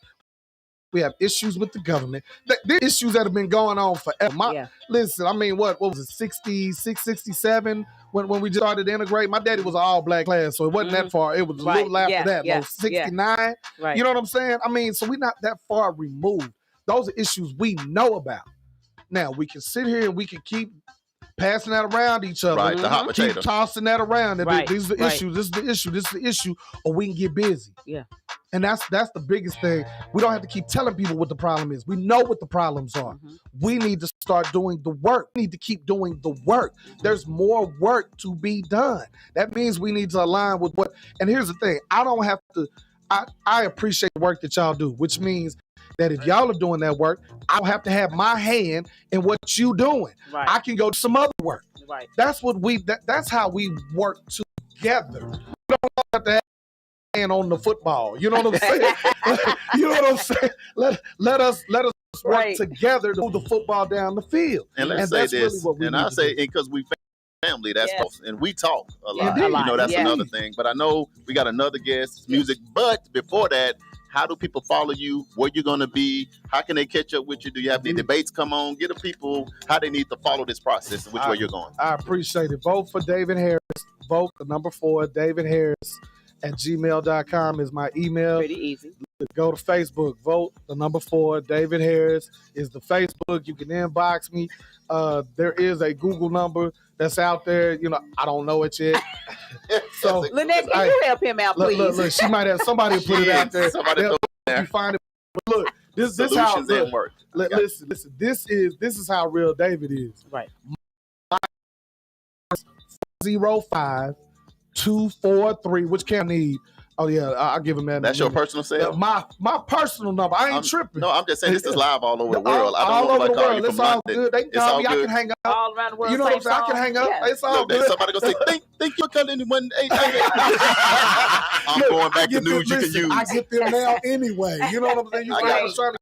We have issues with the government. The issues that have been going on forever. Listen, I mean, what was it, 66, 67 when we just started to integrate? My daddy was an all-black class, so it wasn't that far. It was a little after that, 69. You know what I'm saying? I mean, so we're not that far removed. Those are issues we know about. Now, we can sit here and we can keep passing that around each other. Right, the hot potato. Keep tossing that around. These are the issues. This is the issue. This is the issue. Or we can get busy. And that's the biggest thing. We don't have to keep telling people what the problem is. We know what the problems are. We need to start doing the work. We need to keep doing the work. There's more work to be done. That means we need to align with what. And here's the thing. I don't have to. I appreciate the work that y'all do, which means that if y'all are doing that work, I don't have to have my hand in what you doing. I can go to some other work. That's what that's how we work together. We don't have to have a hand on the football. You know what I'm saying? You know what I'm saying? Let us work together to move the football down the field. And let's say this, really and I say because we family, that's close, and we talk a lot. You know, that's another thing. But I know we got another guest, music. But before that, how do people follow you? Where you're going to be? How can they catch up with you? Do you have any debates come on? Get the people how they need to follow this process and which way you're going. I appreciate it. Vote for David Harris. Vote the number 4, David Harris at gmail.com is my email. Pretty easy. Go to Facebook. Vote the number 4, David Harris is the Facebook. You can inbox me. There is a Google number that's out there. You know, I don't know it yet. So Lynette, can you help him out, please? Look, she might have somebody put it out there. Somebody throw it there. You find it. But look, this how Solutions work. Listen. This is how real David is. Right. 05-243. Which can I need? Oh yeah, I'll give him that. That's your personal cell? My personal number. I ain't tripping. No, I'm just saying this is live all over the world. I all don't know over if the I call world. you It's from all London. good. They can It's call all me. I good. can hang up. All around the world. You know what I'm saying? I can hang up. It's all Look, good. somebody gonna say, think you're calling in 1-800. I'm going back to news you can use. I get them now anyway. You know what I'm saying? I got you.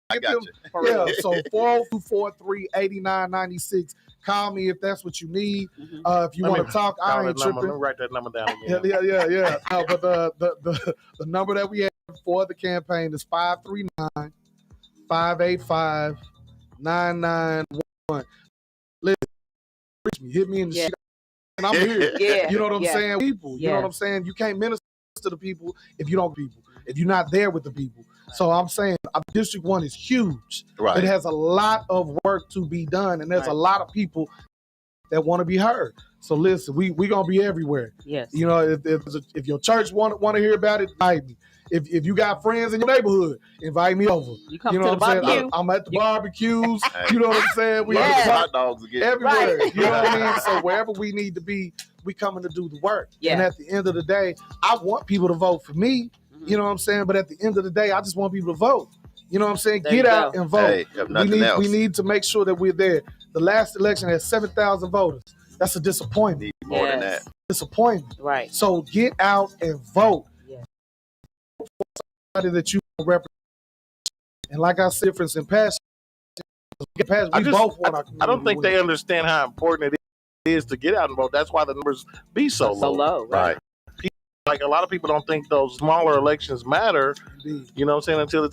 I got you. Yeah, so 402-43-8996. Call me if that's what you need. If you want to talk, I ain't tripping. Let me write that number down again. Yeah. No, but the number that we have for the campaign is 539-585-9911. Listen, reach me, hit me in the shit, and I'm here. Yeah. You know what I'm saying? People, you know what I'm saying? You can't minister to the people if you don't people, if you're not there with the people. So I'm saying District 1 is huge. Right. It has a lot of work to be done, and there's a lot of people that want to be heard. So listen, we gonna be everywhere. Yes. You know, if your church want to hear about it, invite me. If you got friends in your neighborhood, invite me over. You come know to what the I'm saying? barbecue. I'm at the barbecues. You know what I'm saying? We Yes. Hot dogs again. everywhere. Right. You know what I mean? So wherever we need to be, we coming to do the work. Yeah. And at the end of the day, I want people to vote for me. You know what I'm saying? But at the end of the day, I just want people to vote. You know what I'm saying? There Get you out go. and vote. Hey, if nothing else. We need to make sure that we're there. The last election had 7,000 voters. That's a disappointment. Need more than that. Disappointment. Right. So get out and vote. Yeah. Somebody that you represent. And like I said, difference in passion. We both want our community. I don't think to win. they understand how important it is to get out and vote. That's why the numbers be so low. Right. Like a lot of people don't think those smaller elections matter. Indeed. You know what I'm saying?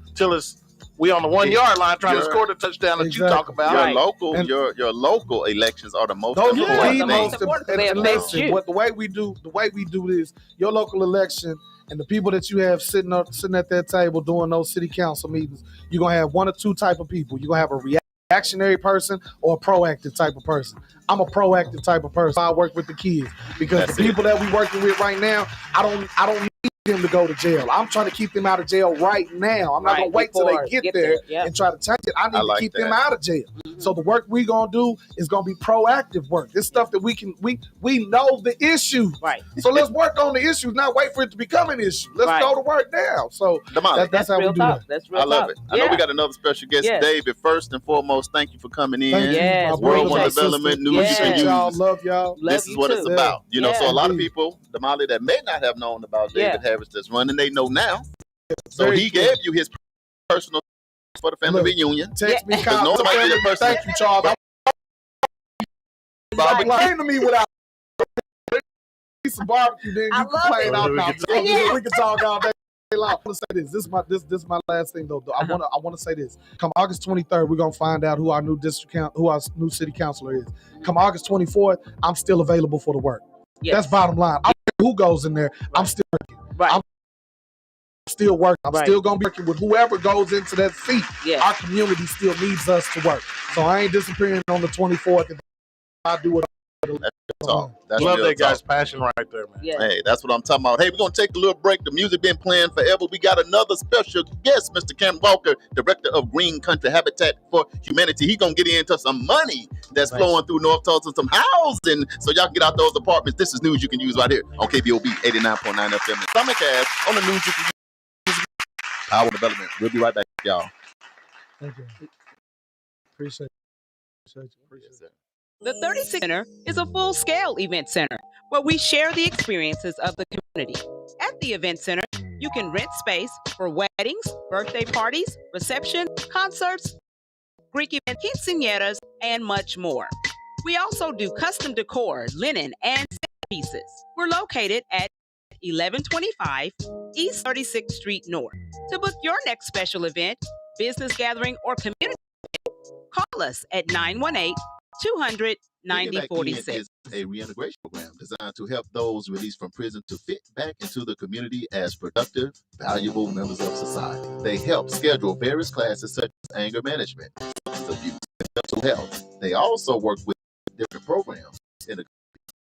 Until it's we on the 1 yard line trying to score the touchdown that you talk about. Your Right. local, And- your local elections are the most Those important are the things. most important. important. They And affect listen, you. the way we do this, your local election and the people that you have sitting at that table doing those city council meetings, you're gonna have one or two type of people. You're gonna have a reactionary person or a proactive type of person. I'm a proactive type of person. I work with the kids because That's the people that we working with right now, I don't need them to go to jail. I'm trying to keep them out of jail right now. I'm not gonna wait till they get there Yep. and try to change it. I need like to keep them that. out of jail. So the work we gonna do is gonna be proactive work. This stuff that we know the issue. Right. So let's work on the issues, not wait for it to become an issue. Let's Right. go to work now. So Damali, that's how we real do talk. that. That's real I love talk. it. I know we got another special guest Yes. today, but first and foremost, thank you for coming in. Thank you, Yes, my World brother, One my Development, sister. news you can Yes. use. Y'all, love y'all. Love This is you what too. it's about. You know, Yeah. so a lot of Indeed. people, Damali, that may not have known about David Harris that's running, they know now. So Very he true. gave you his personal for the family Look, reunion. Text me, Because call me. nobody did it personally. Thank you, Charles. Complain to me without some barbecue, then I you love complain it. out We now. can We can talk all day long. I want to say this. This is my last thing though. I want to say this. Come August 23rd, we're gonna find out who our new who our new city councilor is. Come August 24th, I'm still available for the work. Yes. That's bottom line. I don't care who goes in there. I'm still working. Right. I'm still working. I'm Right. still gonna be working with whoever goes into that seat. Yes. Our community still needs us to work. So I ain't disappearing on the 24th. If I do it. Talk. That's Love real that guy's talk. passion right there, man. Yes. Hey, that's what I'm talking about. Hey, we're going to take a little break. The music been playing forever. We got another special guest, Mr. Cam Walker, Director of Green Country Habitat for Humanity. He's going to get into some money that's flowing through North Tulsa, some housing, so y'all can get out those apartments. This is news you can use right here on KBOB 89.9 FM and Simulcast on the news you can use. Power Development. We'll be right back, y'all. Thank you. Appreciate it. The 36 Center is a full-scale event center where we share the experiences of the community. At the event center, you can rent space for weddings, birthday parties, reception, concerts, Greek events, quinceañeras, and much more. We also do custom decor, linen, and set pieces. We're located at 1125 East 36th Street North. To book your next special event, business gathering, or community, call us at 918-200-9046. Is a reintegration program designed to help those released from prison to fit back into the community as productive, valuable members of society. They help schedule various classes such as anger management, substance abuse, and mental health. They also work with different programs in the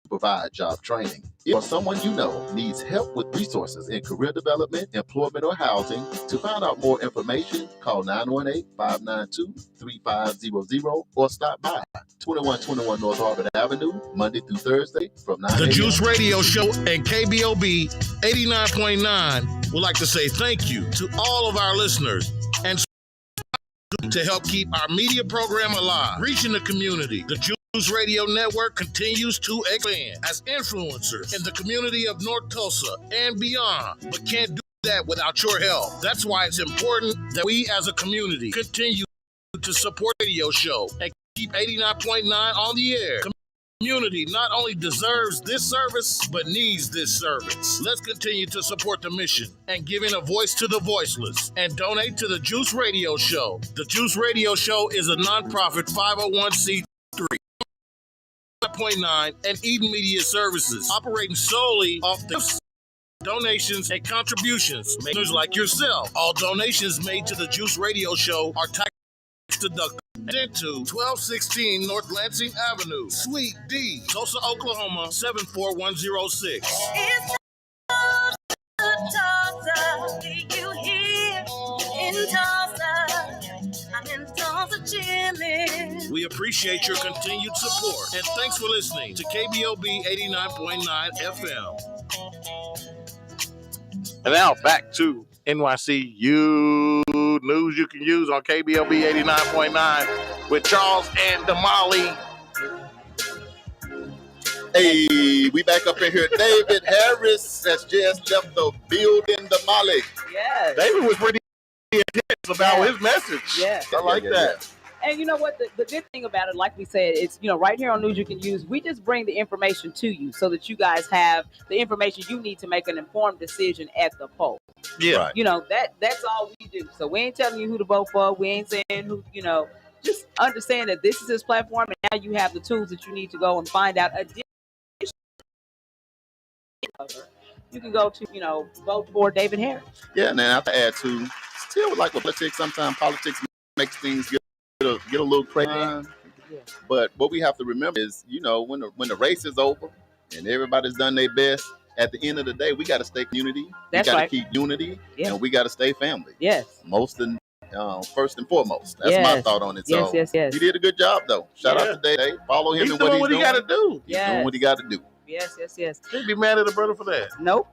provide job training. If someone you know needs help with resources in career development, employment, or housing, to find out more information, call 918-592-3500 or stop by 2121 North Harvard Avenue, Monday through Thursday from 9 The a.m. Juice Radio Show and KBOB 89.9 would like to say thank you to all of our listeners and to help keep our media program alive, reaching the community. The Juice Radio Network continues to expand as influencers in the community of North Tulsa and beyond, but can't do that without your help. That's why it's important that we as a community continue to support the radio show and keep 89.9 on the air. Community not only deserves this service, but needs this service. Let's continue to support the mission and giving a voice to the voiceless and donate to the Juice Radio Show. The Juice Radio Show is a nonprofit 501c3. 9.9 and Eden Media Services, operating solely off the donations and contributions made like yourself. All donations made to the Juice Radio Show are tax deductible. Sent to 1216 North Lansing Avenue, Suite D, Tulsa, Oklahoma 74106. It's Tulsa, you here in Tulsa. I'm in Tulsa chilling. We appreciate your continued support and thanks for listening to KBOB 89.9 FM. And now back to NYCU news you can use on KBOB 89.9 with Charles and Damali. Hey, we back up in here. David Harris has just left the building. Damali. Yes. David was pretty intense about his message. Yeah. I like that. And you know what? The good thing about it, like we said, it's, right here on News You Can Use, we just bring the information to you so that you guys have the information you need to make an informed decision at the poll. Yeah. Right. That's all we do. So we ain't telling you who to vote for. We ain't saying who, just understand that this is his platform and now you have the tools that you need to go and find out additional. You can go to, vote for David Harris. Yeah, and then I have to add to, still like with politics, sometimes politics makes things get a little crazy. But what we have to remember is, when the race is over and everybody's done their best, at the end of the day, we got to stay community. That's we got to right. keep unity, Yeah. and we got to stay family. Yes. First and foremost. That's my thought on it. Yes, So yes. he did a good job, though. Shout out to Dave. Follow him He's in doing what what he got to do. He's doing what he got to do. Yes. He'd be mad at the brother for that. Nope.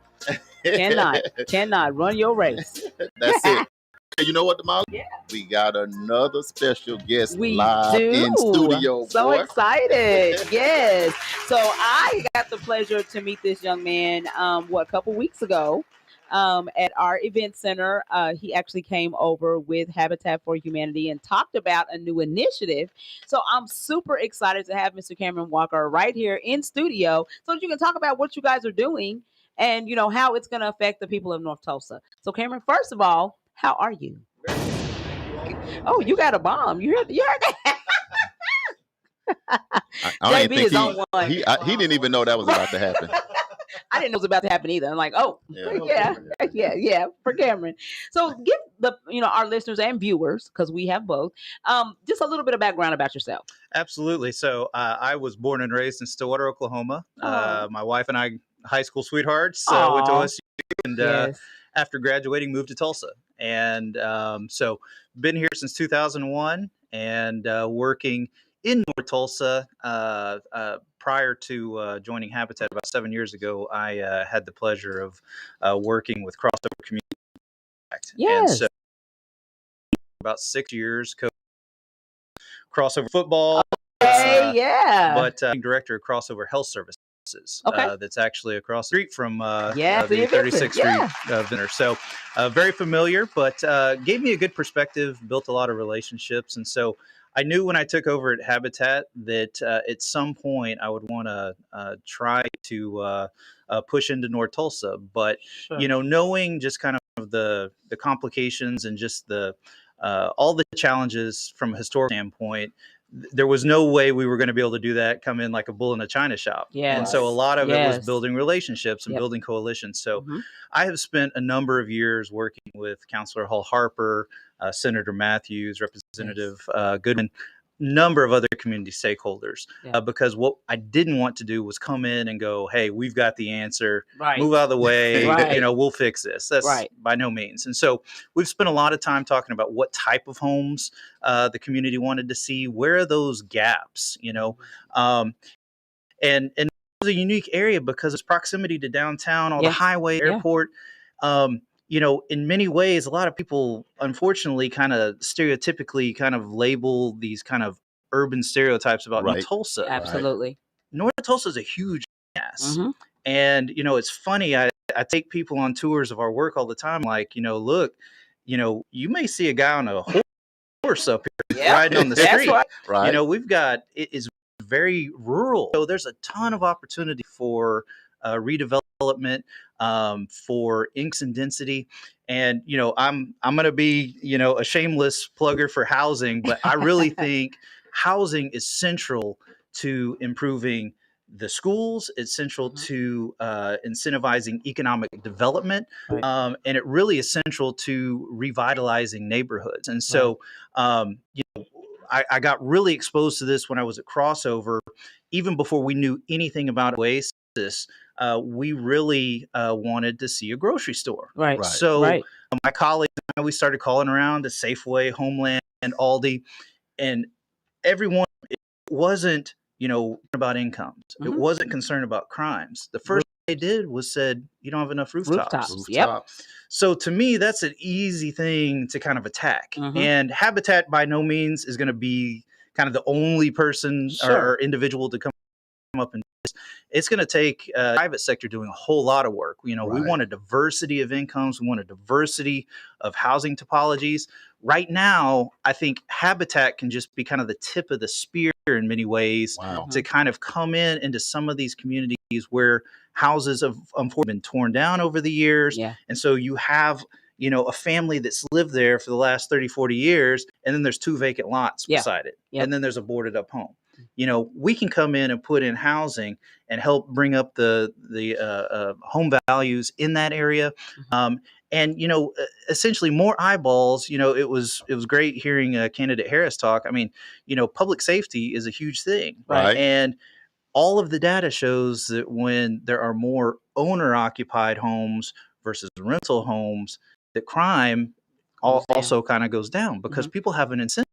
Cannot run your race. That's it. And you know what, Damali? Yeah. We got another special guest We live do. in studio. So boy. excited. Yes. So I got the pleasure to meet this young man, a couple weeks ago at our event center. He actually came over with Habitat for Humanity and talked about a new initiative. So I'm super excited to have Mr. Cameron Walker right here in studio so that you can talk about what you guys are doing and, how it's going to affect the people of North Tulsa. So Cameron, first of all, how are you? Oh, you got a bomb. You heard that? I don't even JB is think on one. he didn't even know that was about to happen. I didn't know it was about to happen either. I'm like, Yeah. yeah, for Cameron. So give the our listeners and viewers, because we have both, just a little bit of background about yourself. Absolutely. So I was born and raised in Stillwater, Oklahoma. My wife and I, high school sweethearts, went to OSU, and Yes. after graduating, moved to Tulsa. And so been here since 2001 and working in North Tulsa. Prior to joining Habitat about 7 years ago, I had the pleasure of working with Crossover Community Impact. Yes. And so about 6 years, Crossover Football. But director of Crossover Health Services. That's actually across the street from the 36th Street Vendor. So very familiar, but gave me a good perspective, built a lot of relationships. And so I knew when I took over at Habitat that at some point I would want to try to push into North Tulsa. But Sure. knowing just kind of the complications and just the all the challenges from a historical standpoint, there was no way we were going to be able to do that, come in like a bull in a china shop. Yes. And so a lot of it was Yes. building relationships and Yep. building coalitions. So Mhm. I have spent a number of years working with Councilor Hall Harper, Senator Matthews, Representative Goodman, number of other community stakeholders, Yeah. because what I didn't want to do was come in and go, hey, we've got the answer, Right. move out of the way, Right. we'll fix this. That's Right. by no means. And so we've spent a lot of time talking about what type of homes the community wanted to see, where are those gaps, and it was a unique area because it's proximity to downtown, all Yeah. the highway, Yeah. airport. In many ways, a lot of people, unfortunately, kind of stereotypically kind of label these kind of urban stereotypes about Right. North Tulsa. Absolutely. North Tulsa is a huge mess. Mhm. And, it's funny. I take people on tours of our work all the time. Like, look, you may see a guy on a horse up here Yeah. riding on the That's street. right. Right. We've got, it is very rural. So there's a ton of opportunity for redevelopment, for inks and density. And, I'm going to be, a shameless plugger for housing, but I really think housing is central to improving the schools. It's central to incentivizing economic development. Right. And it really is central to revitalizing neighborhoods. And so, I got really exposed to this when I was at Crossover, even before we knew anything about Oasis. We really wanted to see a grocery store. Right. Right. So Right. my colleagues and I, we started calling around to Safeway, Homeland, and Aldi, and everyone wasn't, about incomes. It Mhm. wasn't concerned about crimes. The first thing they did was said, you don't have enough rooftops. Yep. So to me, that's an easy thing to kind of attack. Mhm. And Habitat by no means is going to be kind of the only person Sure. or individual to come up and do this. It's going to take private sector doing a whole lot of work. We Right. want a diversity of incomes. We want a diversity of housing topologies. Right now, I think Habitat can just be kind of the tip of the spear in many ways Wow. to kind of come in into some of these communities where houses have unfortunately been torn down over the years. Yeah. And so you have, a family that's lived there for the last 30, 40 years, and then there's 2 vacant lots Yeah. beside it. Yep. And then there's a boarded up home. We can come in and put in housing and help bring up the home values in that area. And essentially more eyeballs. It was great hearing candidate Harris talk. I mean, public safety is a huge thing. Right. And all of the data shows that when there are more owner occupied homes versus rental homes, that crime Goes down. also kind of goes down because people have an incentive.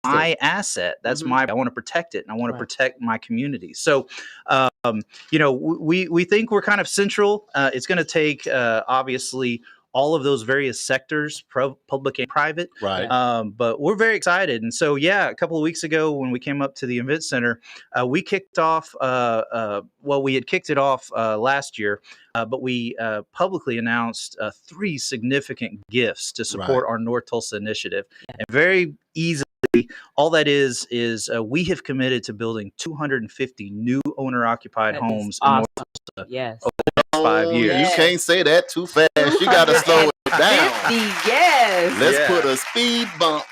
My asset, that's Mhm. I want to protect it, and I want Right. to protect my community. So, we think we're kind of central. It's going to take obviously all of those various sectors, public and private. Right. But we're very excited. And so, a couple of weeks ago when we came up to the event center, we kicked off, we had kicked it off last year, but we publicly announced 3 significant gifts to support our North Tulsa initiative. And very easily, all that is we have committed to building 250 new owner-occupied That is homes in awesome. North Tulsa Yes. over the next 5 years. yes. You can't say that too fast. You got to slow it down. 50, yes. Let's Yeah. put a speed bump.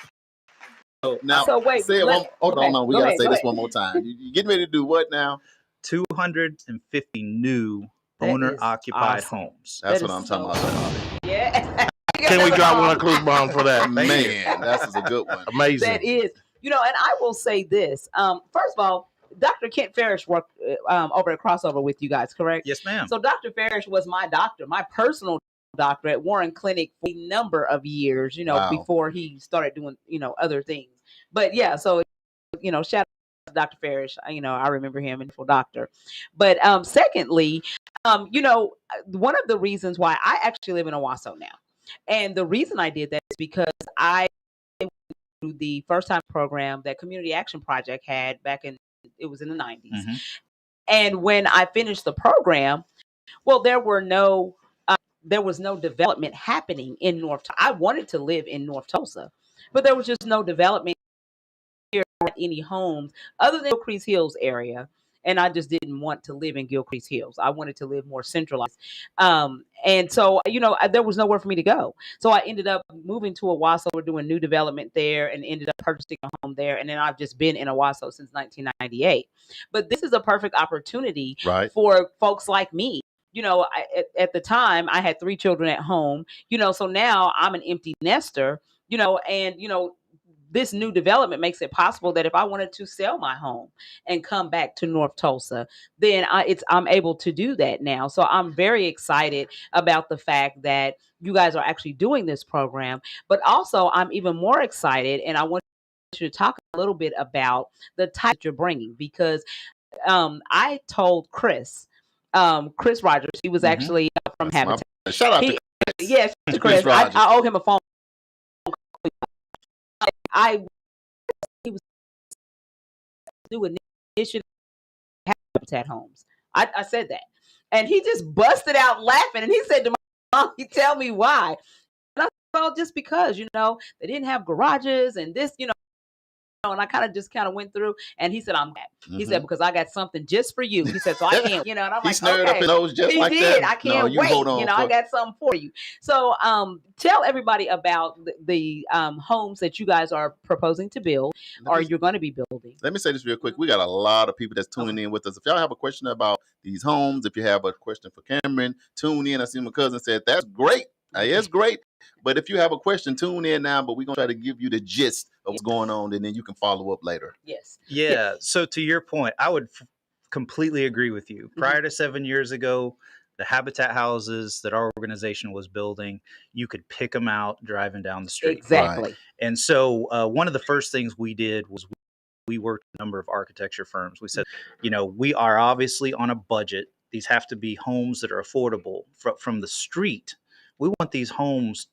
Now, So wait, say it let- one. Hold okay, on, we go got to ahead, say go this ahead. one more time. You getting ready to do what now? 250 new That is owner-occupied awesome. homes. That's That what is I'm talking so about. Yeah. Can we drop one clue bomb for that? Man, that's a good one. Amazing. That is, and I will say this. First of all, Dr. Kent Farish worked over at Crossover with you guys, correct? Yes, ma'am. So Dr. Farish was my doctor, my personal doctor at Warren Clinic for a number of years, Wow. before he started doing, other things. But yeah, so, shout out to Dr. Farish. I remember him, and full doctor. But secondly, one of the reasons why I actually live in Owasso now, and the reason I did that is because I went through the first time program that Community Action Project had back in, it was in the 90s. Mhm. And when I finished the program, well, there was no development happening in North. I wanted to live in North Tulsa, but there was just no development any homes other than Gilcrease Hills area. And I just didn't want to live in Gilcrease Hills. I wanted to live more centralized. And so, there was nowhere for me to go. So I ended up moving to Owasso. We're doing new development there and ended up purchasing a home there. And then I've just been in Owasso since 1998. But this is a perfect opportunity for folks like me. At the time I had 3 children at home, so now I'm an empty nester, and, this new development makes it possible that if I wanted to sell my home and come back to North Tulsa, then I'm able to do that now. So I'm very excited about the fact that you guys are actually doing this program, but also I'm even more excited, and I want you to talk a little bit about the type that you're bringing, because I told Chris Rogers, he was actually from Habitat. Shout out to Chris. Yes, Chris. I owe him a phone. He was doing initiative Habitat homes. I said that, and he just busted out laughing, and he said to my mom, "You tell me why?" And I said, "Well, just because they didn't have garages and this, and I kind of went through, and he said, I'm mad. He said, because I got something just for you. He said, so I can't, and I'm he like, snared okay. up his nose just he like did. that. I can't wait. Hold on, I got something for you. So tell everybody about the homes that you guys are proposing to build, or you're going to be building. Let me say this real quick. We got a lot of people that's tuning in with us. If y'all have a question about these homes, if you have a question for Cameron, tune in. I see my cousin said, that's great. It's great. But if you have a question, tune in now. But we're going to try to give you the gist of what's going on, and then you can follow up later. Yes. Yeah. So to your point, I would completely agree with you. Prior to 7 years ago, the Habitat houses that our organization was building, you could pick them out driving down the street. Exactly. And so one of the first things we did was we worked with a number of architecture firms. We said, we are obviously on a budget. These have to be homes that are affordable from the street. We want these homes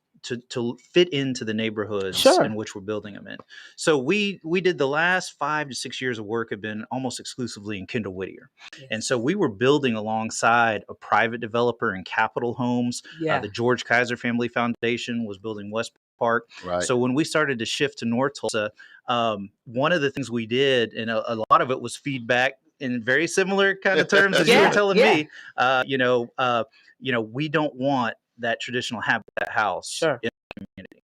to fit into the neighborhoods in which we're building them in. So we did the last 5 to 6 years of work have been almost exclusively in Kendall Whittier. Yes. And so we were building alongside a private developer in Capital Homes. The George Kaiser Family Foundation was building West Park. So when we started to shift to North Tulsa, one of the things we did, and a lot of it was feedback in very similar kind of terms as you were telling me, we don't want that traditional Habitat house in the community.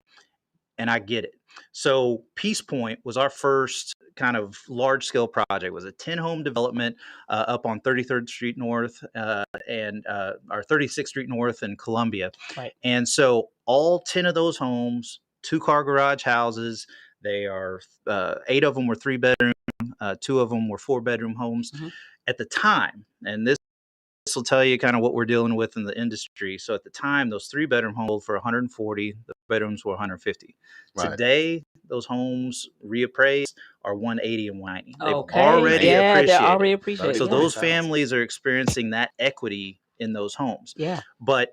And I get it. So Peace Point was our first kind of large scale project. It was a 10-home development up on 33rd Street North and our 36th Street North in Columbia. And so all 10 of those homes, 2-car garage houses, they are 8 of them were 3-bedroom, 2 of them were 4-bedroom homes at the time. And this will tell you kind of what we're dealing with in the industry. So at the time, those 3-bedroom homes sold for 140, the bedrooms were 150. Today, those homes reappraised are 180 and 190. They've already appreciated. They're already appreciated. So those families are experiencing that equity in those homes. But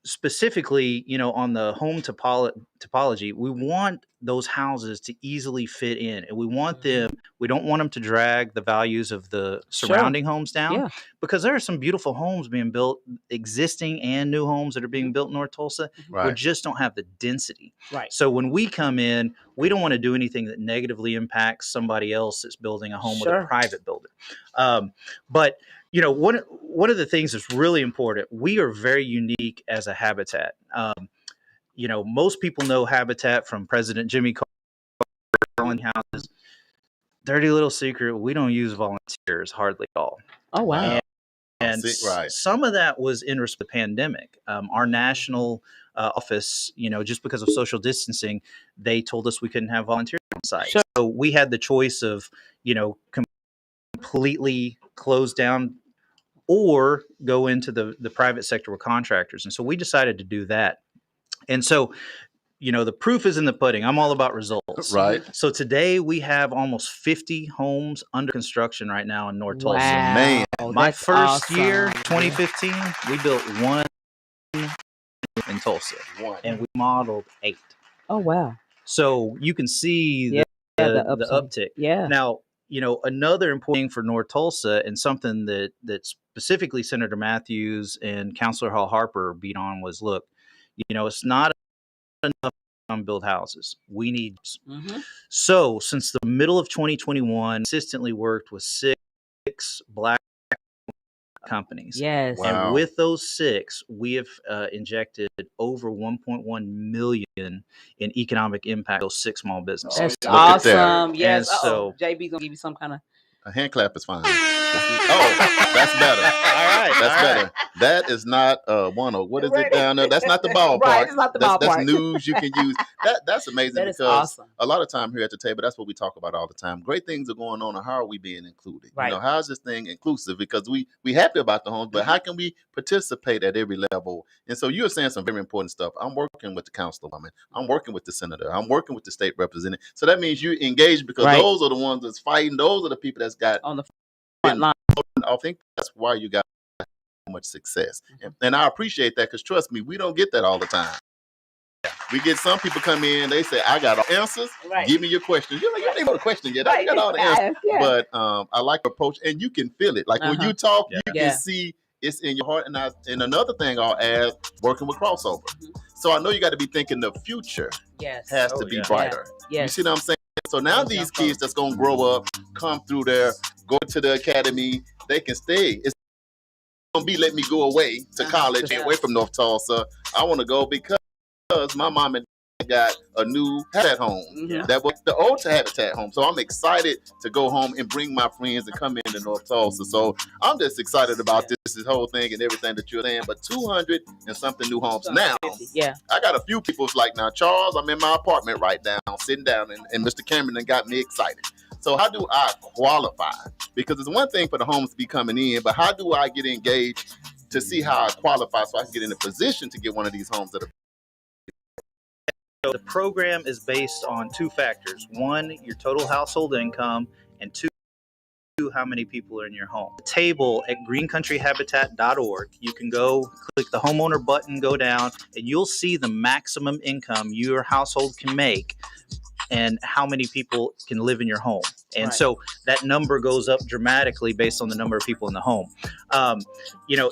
specifically, on the home topology, we want those houses to easily fit in, and we want them. We don't want them to drag the values of the surrounding homes down, because there are some beautiful homes being built, existing and new homes that are being built in North Tulsa. We just don't have the density. So when we come in, we don't want to do anything that negatively impacts somebody else that's building a home with a private builder. But one of the things that's really important, we are very unique as a Habitat. Most people know Habitat from President Jimmy Carter houses. Dirty little secret, we don't use volunteers hardly at all. Oh, wow. And some of that was in response to the pandemic. Our national office, just because of social distancing, they told us we couldn't have volunteers on site. So we had the choice of, completely close down or go into the private sector with contractors. And so we decided to do that. And so, the proof is in the pudding. I'm all about results. So today we have almost 50 homes under construction right now in North Tulsa. Man, my first year, 2015, we built 1 in Tulsa. And we modeled 8. Oh, wow. So you can see the uptick. Now, another important thing for North Tulsa, and something that specifically Senator Matthews and Councilor Hall Harper beat on, was, look, it's not enough build houses. We need. Mm-hmm. So since the middle of 2021, consistently worked with 6 Black companies. Yes. Wow. And with those 6, we have injected over 1.1 million in economic impact those 6 small businesses. That's Look at that. awesome. Yes. And so- JB's gonna give you some kind of. A hand clap is fine. Oh, that's better. All right, That's all better. right. That is not one of what is it down there? That's not the ballpark. Right, it's not the That's ballpark. news you can use. That's amazing That is because awesome. a lot of time here at the table, that's what we talk about all the time. Great things are going on, and how are we being included? Right. You know, how is this thing inclusive? Because we happy about the homes, but how can we participate at every level? And so you're saying some very important stuff. I'm working with the councilwoman. I'm working with the senator. I'm working with the state representative. So that means you engage because Right. those are the ones that's fighting. Those are the people that's got On the front line. I think that's why you got so much success. And I appreciate that because trust me, we don't get that all the time. We get some people come in, they say, I got all the answers. Right. Give me your questions. You're like, you ain't got a question yet. I got all the answers. Yeah. But I like the approach, and you can feel it. Like when Uh-huh. you talk, Yeah. you Yeah. can see it's in your heart. And another thing I'll add, working with crossover. So I know you got to be thinking the future Yes. has Oh, to be yeah. brighter. You Yes. see what I'm saying? So now Those these young kids folks. that's going to grow up, come through there, go to the academy, they can stay. It's going to be let me go away to college, Yeah. away from North Tulsa. I want to go because my mom and dad got a new habitat home. Mhm. That was the old habitat home. So I'm excited to go home and bring my friends and come into North Tulsa. So I'm just excited about this whole thing and everything that you're saying. But 200 and something new homes. Now, Yeah. I got a few people's like, now, Charles, I'm in my apartment right now, sitting down, and Mr. Cameron done got me excited. So how do I qualify? Because it's one thing for the homes to be coming in, but how do I get engaged to see how I qualify so I can get in a position to get one of these homes that are. So the program is based on 2 factors. 1, your total household income, and 2, how many people are in your home. The table at greencountryhabitat.org, you can go click the homeowner button, go down, and you'll see the maximum income your household can make and how many people can live in your home. And Right. so that number goes up dramatically based on the number of people in the home.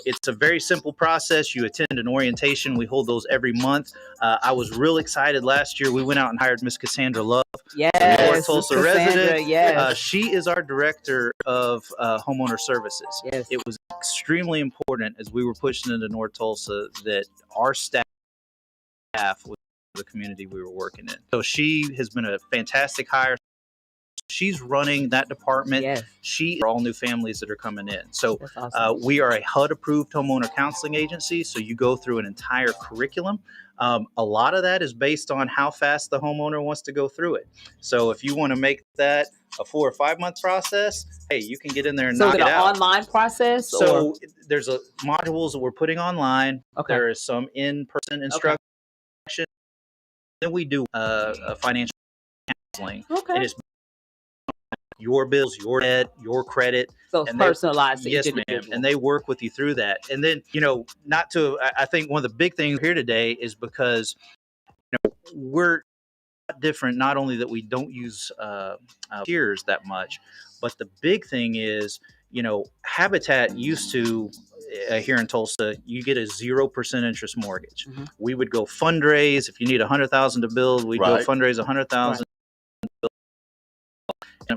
It's a very simple process. You attend an orientation. We hold those every month. I was real excited last year. We went out and hired Miss Cassandra Love, Yes. North Tulsa Cassandra, resident. Yes. She is our director of homeowner services. Yes. It was extremely important as we were pushing into North Tulsa that our staff was the community we were working in. So she has been a fantastic hire. She's running that department. Yes. She are all new families that are coming in. So That's awesome. we are a HUD-approved homeowner counseling agency. So you go through an entire curriculum. A lot of that is based on how fast the homeowner wants to go through it. So if you want to make that a 4 or 5 month process, hey, you can get in there and So knock is it it an out. online process? So there's modules that we're putting online. Okay. There is some in-person instruction. Then we do a financial counseling, Okay. and it's your bills, your debt, your credit. So it's and they- personalized. to each Yes, ma'am. individual. And they work with you through that. And then, I think one of the big things here today is because, we're different, not only that we don't use peers that much, but the big thing is, Habitat used to, here in Tulsa, you get a 0% interest mortgage. Mhm. We would go fundraise. If you need $100,000 to build, we'd go Right. fundraise $100,000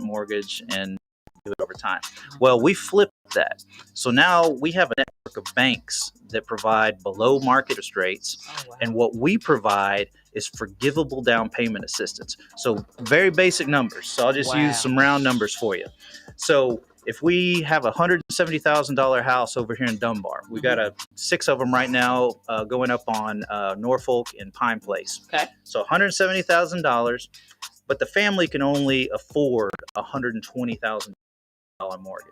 mortgage and do it over time. Well, we flipped that. So now we have a network of banks that provide below market interest rates. Oh, wow. And what we provide is forgivable down payment assistance. So very basic numbers. So I'll just Wow. use some round numbers for you. So if we have a $170,000 house over here in Dunbar, we got 6 of them right now going up on Norfolk and Pine Place. Okay. So $170,000, but the family can only afford a $120,000 mortgage.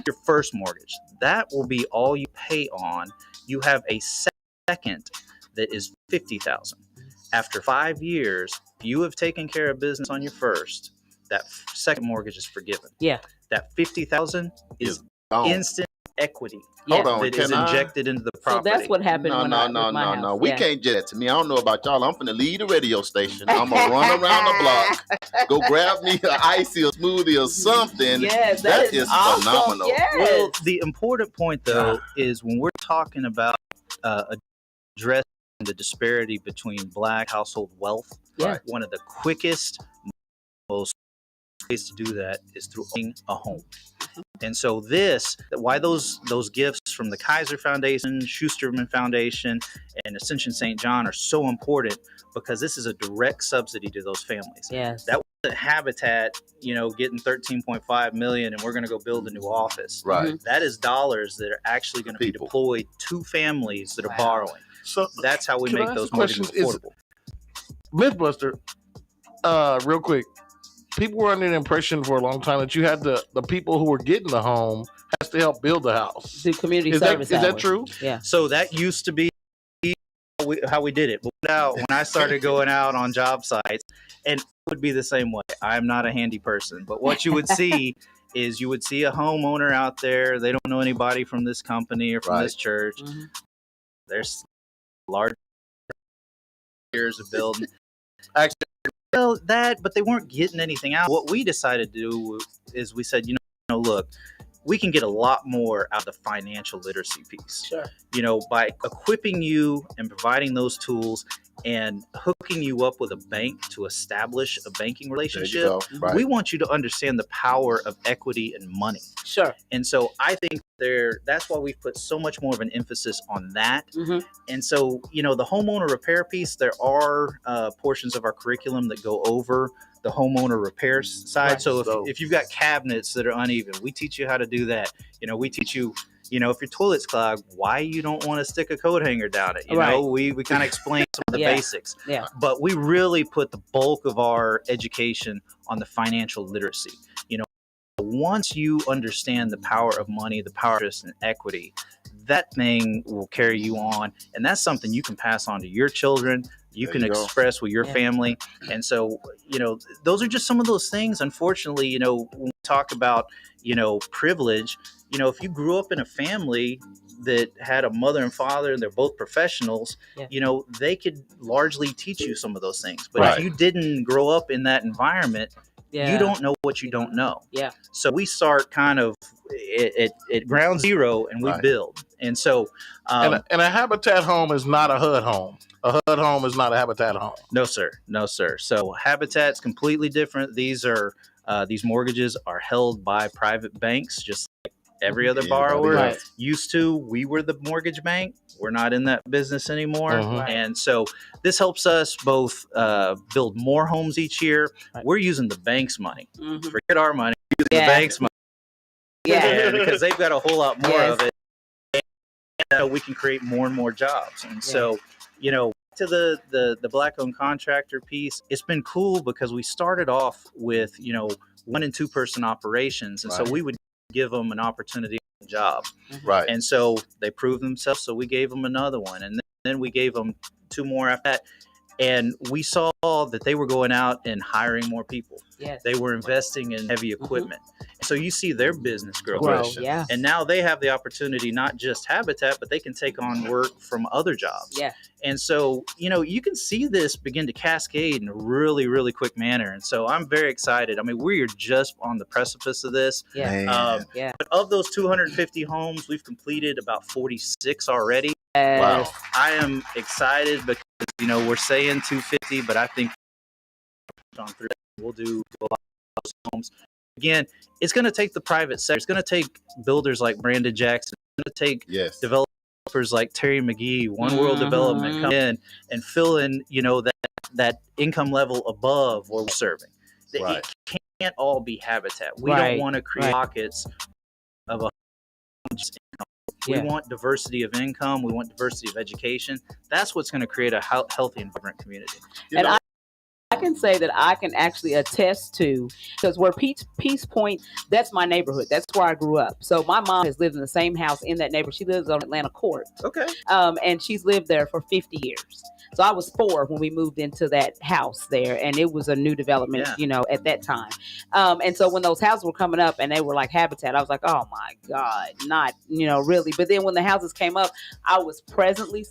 Your first mortgage, that will be all you pay on. You have a second that is $50,000. After 5 years, if you have taken care of business on your first, that second mortgage is forgiven. Yeah. That $50,000 is Gone. instant equity Hold on, that is can I- injected into the So property. that's what happened No, when no, I no, with my no, no. house. We Yeah. can't do that to me. I don't know about y'all. I'm finna leave the radio station. I'm gonna run around the block, go grab me an icy or smoothie or something. Yes, that is is awesome. phenomenal. Yes. Well, the important point, though, is when we're talking about addressing the disparity between Black household wealth. Yeah. One of the quickest, most ways to do that is through owning a home. And so why those gifts from the Kaiser Foundation, Schusterman Foundation, and Ascension St. John are so important, because this is a direct subsidy to those families. Yes. That wasn't Habitat, getting $13.5 million and we're going to go build a new office. Right. That is dollars that are actually going to be deployed to families that are borrowing. So that's how we make those mortgages affordable. Mythbuster, real quick. People were under the impression for a long time that you had the people who were getting the home has to help build the house. Do community Is service that hours. true? Yeah. So that used to be how we did it. But now, when I started going out on job sites, and it would be the same way. I'm not a handy person, but what you would see is you would see a homeowner out there. They don't know anybody from this company or from this church. Mm-hmm. There's large years of building. Actually, but they weren't getting anything out. What we decided to do is we said, look, we can get a lot more out of the financial literacy piece. Sure. By equipping you and providing those tools and hooking you up with a bank to establish a banking relationship. Right. We want you to understand the power of equity and money. Sure. And so I think that's why we've put so much more of an emphasis on that. Mm-hmm. And so, the homeowner repair piece, there are portions of our curriculum that go over the homeowner repair side. Right. So if you've got cabinets that are uneven, we teach you how to do that. We teach you, if your toilet's clogged, why you don't want to stick a coat hanger down it. We kind of explain some of the basics. Yeah. But we really put the bulk of our education on the financial literacy. Once you understand the power of money, the power of interest and equity, that thing will carry you on. And that's something you can pass on to your children. You can express with your family. And so, those are just some of those things. Unfortunately, when we talk about, privilege, if you grew up in a family that had a mother and father and they're both professionals, they could largely teach you some of those things. But if you didn't grow up in that environment, you don't know what you don't know. Yeah. So we start kind of at ground zero and we build. And so, and a Habitat home is not a HUD home. A HUD home is not a Habitat home. No, sir. No, sir. So Habitat's completely different. These mortgages are held by private banks, just like every other borrower used to. We were the mortgage bank. We're not in that business anymore. Mm-hmm. And so this helps us both build more homes each year. We're using the bank's money. Mm-hmm. Forget our money. We're using the bank's money. Yeah. Because they've got a whole lot more of it. And we can create more and more jobs. And so, to the Black-owned contractor piece, it's been cool because we started off with, 1 and 2 person operations. And so we would give them an opportunity on the job. Right. And so they proved themselves. So we gave them another one. And then we gave them 2 more after that. And we saw that they were going out and hiring more people. Yes. They were investing in heavy equipment. So you see their business grow. Yeah. And now they have the opportunity, not just Habitat, but they can take on work from other jobs. Yeah. And so, you can see this begin to cascade in a really, really quick manner. And so I'm very excited. I mean, we are just on the precipice of this. Yeah. But of those 250 homes, we've completed about 46 already. Wow. I am excited because, we're saying 250, but I think we'll do a lot of those homes. Again, it's going to take the private sector. It's going to take builders like Brandon Jackson. It's going to take developers like Terry McGee, One World Development, come in and fill in, that income level above where we're serving. It can't all be Habitat. We don't want to create pockets of a income. We want diversity of income. We want diversity of education. That's what's going to create a healthy and vibrant community. I can say that I can actually attest to, because where Peace Point, that's my neighborhood. That's where I grew up. So my mom has lived in the same house in that neighborhood. She lives on Atlanta Court. Okay. And she's lived there for 50 years. So I was 4 when we moved into that house there, and it was a new development, at that time. And so when those houses were coming up and they were like Habitat, I was like, oh my God, not, really. But then when the houses came up, I was pleasantly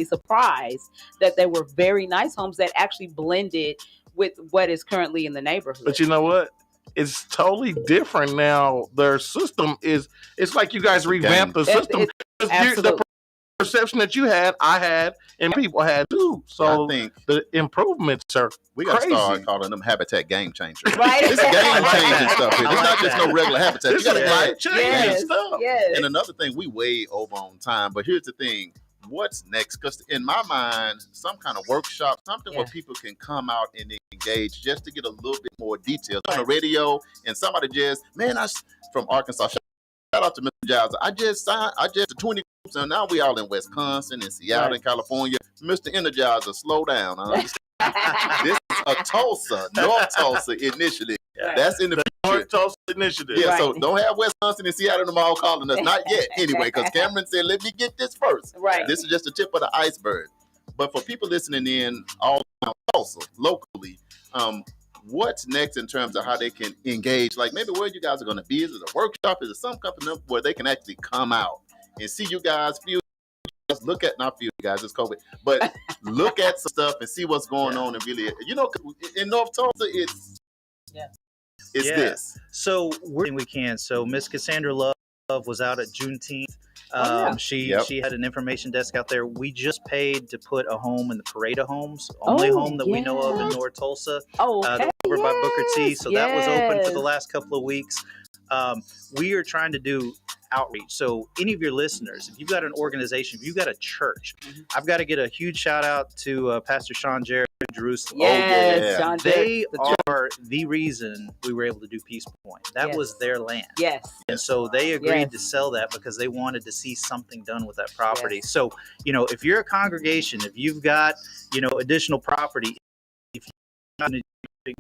surprised that they were very nice homes that actually blended with what is currently in the neighborhood. But you know what? It's totally different now. Their system it's like you guys revamped the system. Absolutely. perception that you had, I had, and people had too. So I think the improvements are we got to crazy. start calling them habitat game changers. Right. It's game changing stuff here. It's not just no regular habitat. This You got to is buy life changing Yes. stuff. Yes. And another thing, we way over on time. But here's the thing. What's next? Because in my mind, some kind of workshop, something where people can come out and engage just to get a little bit more details on the radio. And somebody just, from Arkansas, shout out to Mr. Giles. I just the 20 groups, and now we all in Wisconsin and Seattle and California. Mr. Energizer, slow down. I understand. This is a Tulsa, North Tulsa initiative. Right. That's in the North Tulsa initiative. Yeah, Right. so don't have Wisconsin and Seattle them all calling us. Not yet, anyway, because Cameron said, let me get this first. Right. This is just the tip of the iceberg. But for people listening in all around Tulsa, locally, what's next in terms of how they can engage? Like maybe where you guys are going to be? Is it a workshop? Is it some company where they can actually come out and see you guys, feel just look at, not feel you guys, it's COVID, but look at some stuff and see what's going on and really, in North Tulsa, it's this. So we can. So Miss Cassandra Love was out at Juneteenth. She had an information desk out there. We just paid to put a home in the Parade of Homes, only home that we know of in North Tulsa, over by Booker T. So that was open for the last couple of weeks. We are trying to do outreach. So any of your listeners, if you've got an organization, if you've got a church, I've got to get a huge shout out to Pastor Sean Jarrett in Jerusalem. Yes, Sean They Jarrett, are the reason we were able to do Peace Point. That was their land. Yes. And so they agreed to sell that because they wanted to see something done with that property. Yes. So, if you're a congregation, if you've got, additional property, if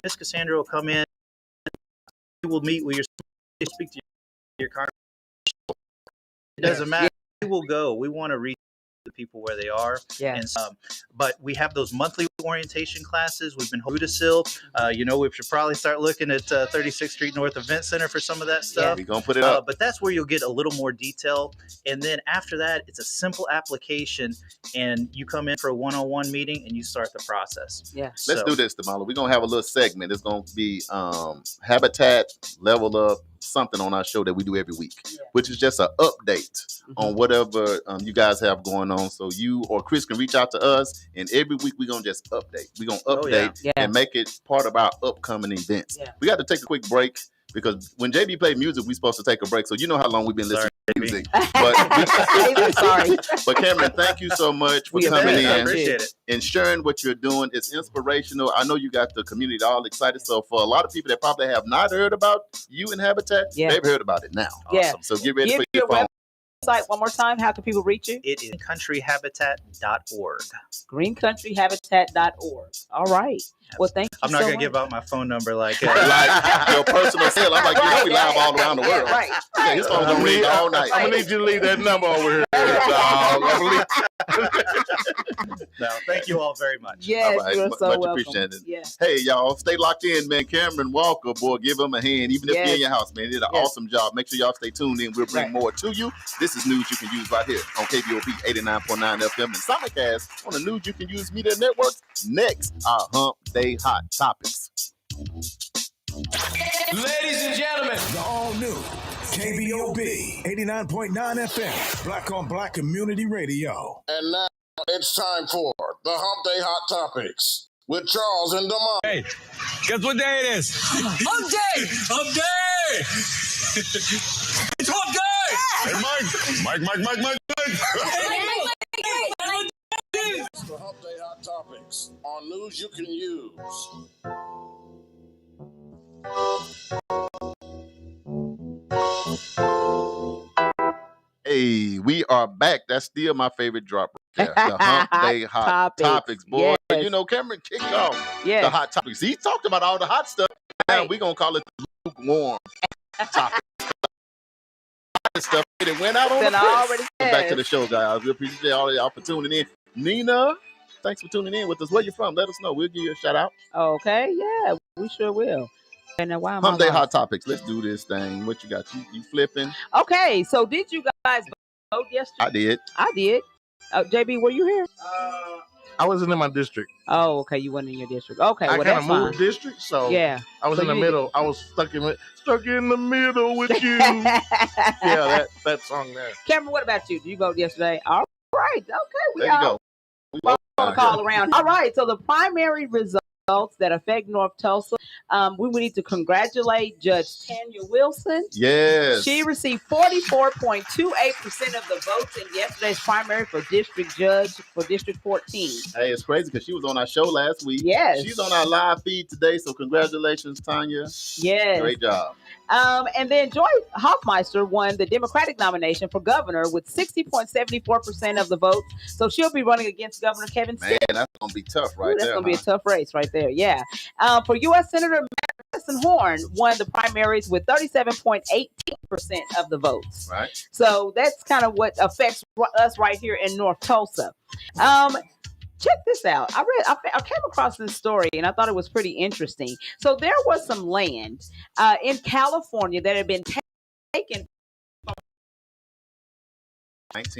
Miss Cassandra will come in, we will meet with speak to your congregation. It doesn't matter. We will go. We want to reach the people where they are. Yeah. And but we have those monthly orientation classes. We've been Hoodasill. We should probably start looking at 36th Street North Event Center for some of that stuff. We're going to put it up. But that's where you'll get a little more detail. And then after that, it's a simple application, and you come in for a one-on-one meeting and you start the process. Yeah. Let's do this, Tamala. We're going to have a little segment. It's going to be Habitat Level Up, something on our show that we do every week, which is just an update on whatever you guys have going on. So you or Chris can reach out to us, and every week we're going to just update. We're going to update and make it part of our upcoming events. Yeah. We got to take a quick break because when JB played music, we're supposed to take a break. So you know how long we've been listening to music. But, sorry. But Cameron, thank you so much for coming in. I appreciate it. And sharing what you're doing. It's inspirational. I know you got the community all excited. So for a lot of people that probably have not heard about you and Habitat, they've heard about it now. Yeah. Awesome. So get ready for your phone. Website one more time. How can people reach you? It is greencountryhabitat.org. greencountryhabitat.org. All right. Well, thank you. I'm not going to give out my phone number like your personal cell. I'm like, we live all around the world. Right. Yeah, his phone's gonna ring all night. I'm gonna need you to leave that number over here. No, thank you all very much. Yes, all right. you're so much welcome. appreciated. Yeah. Hey, y'all, stay locked in, man. Cameron Walker, boy, give him a hand. Even if you're in your house, man, he did an awesome job. Make sure y'all stay tuned in. We'll bring more to you. This is news you can use right here on KBOB 89.9 FM and simulcast on the News You Can Use Media Networks. Next, our Hump Day Hot Topics. Ladies and gentlemen, the all new KBOB 89.9 FM, Black on Black Community Radio. And now it's time for the Hump Day Hot Topics with Charles and Damon. Hey, guess what day it is? Hump Day! Hump Day! It's Hump Day! Hey, Mike. It's the Hump Day Hot Topics on News You Can Use. Hey, we are back. That's still my favorite drop right there. The Hump Day Hot Topics, boy. Yes. You know, Cameron kicked off the Hot Topics. He talked about all the hot stuff. Now we're going to call it the lukewarm topics. Stuff that went out on the press. Back to the show, guys. We appreciate all of y'all for tuning in. Nina, thanks for tuning in with us. Where you from? Let us know. We'll give you a shout out. Okay, yeah, we sure will. And now, why am Hump Day Hot Topics. Let's do this thing. What you got? You flipping? Okay, so did you guys vote yesterday? I did. JB, were you here? I wasn't in my district. Oh, okay, you weren't in your district. Okay, I well kind that's of moved fine. district, so I was So in the you- middle. I was stuck in the middle with you. Yeah, that song there. Cameron, what about you? Did you vote yesterday? All right. right. Okay. There you go. We both Want to call around. All right. So the primary results that affect North Tulsa, we would need to congratulate Judge Tanya Wilson. Yes. She received 44.28% of the votes in yesterday's primary for district judge for District 14. Hey, it's crazy because she was on our show last week. Yes. She's on our live feed today, so congratulations, Tanya. Yes. Great job. And then Joy Hoffmeister won the Democratic nomination for governor with 60.74% of the votes. So she'll be running against Governor Kevin Stitt. Man, that's going to be tough right That's there. going to be a tough race right there. Yeah. For U.S. Senator Madison Horn won the primaries with 37.18% of the votes. Right. So that's kind of what affects us right here in North Tulsa. Check this out. I came across this story and I thought it was pretty interesting. So there was some land in California that had been taken.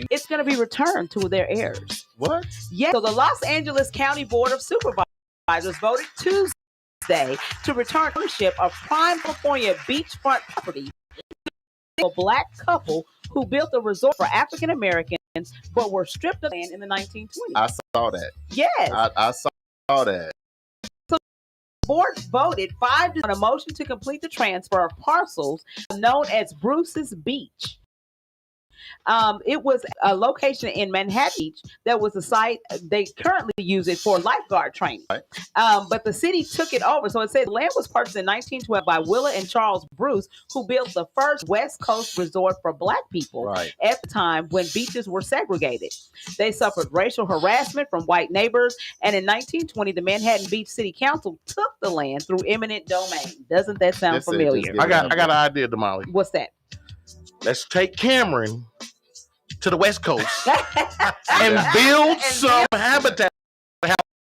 It's going to be returned to their heirs. What? Yeah. So the Los Angeles County Board of Supervisors voted Tuesday to return ownership of prime California beachfront property to a Black couple who built a resort for African Americans but were stripped of land in the 1920s. I saw that. Yes. I saw that. So the board voted 5 on a motion to complete the transfer of parcels known as Bruce's Beach. It was a location in Manhattan Beach that was a site. They currently use it for lifeguard training. Right. But the city took it over. So it said the land was purchased in 1912 by Willa and Charles Bruce, who built the first West Coast resort for Black people at the time when beaches were segregated. They suffered racial harassment from white neighbors. And in 1920, the Manhattan Beach City Council took the land through eminent domain. Doesn't that sound familiar? I got an idea, Damali. What's that? Let's take Cameron to the West Coast and build some habitat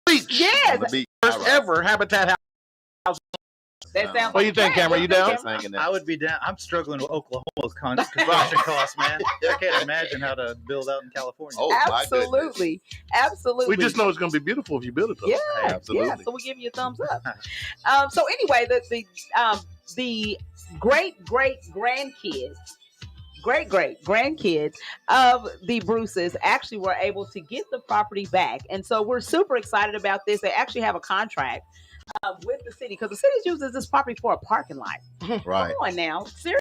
beach. Yes. First ever habitat house. What do you think, Cameron? You down? I would be down. I'm struggling with Oklahoma's construction costs, man. I can't imagine how to build out in California. Oh, absolutely. Absolutely. We just know it's going to be beautiful if you build it, though. Yeah, absolutely. Yeah, so we give you a thumbs up. So anyway, the great-great-grandkids of the Bruces actually were able to get the property back. And so we're super excited about this. They actually have a contract with the city because the city uses this property for a parking lot. Right. Come on now. Seriously?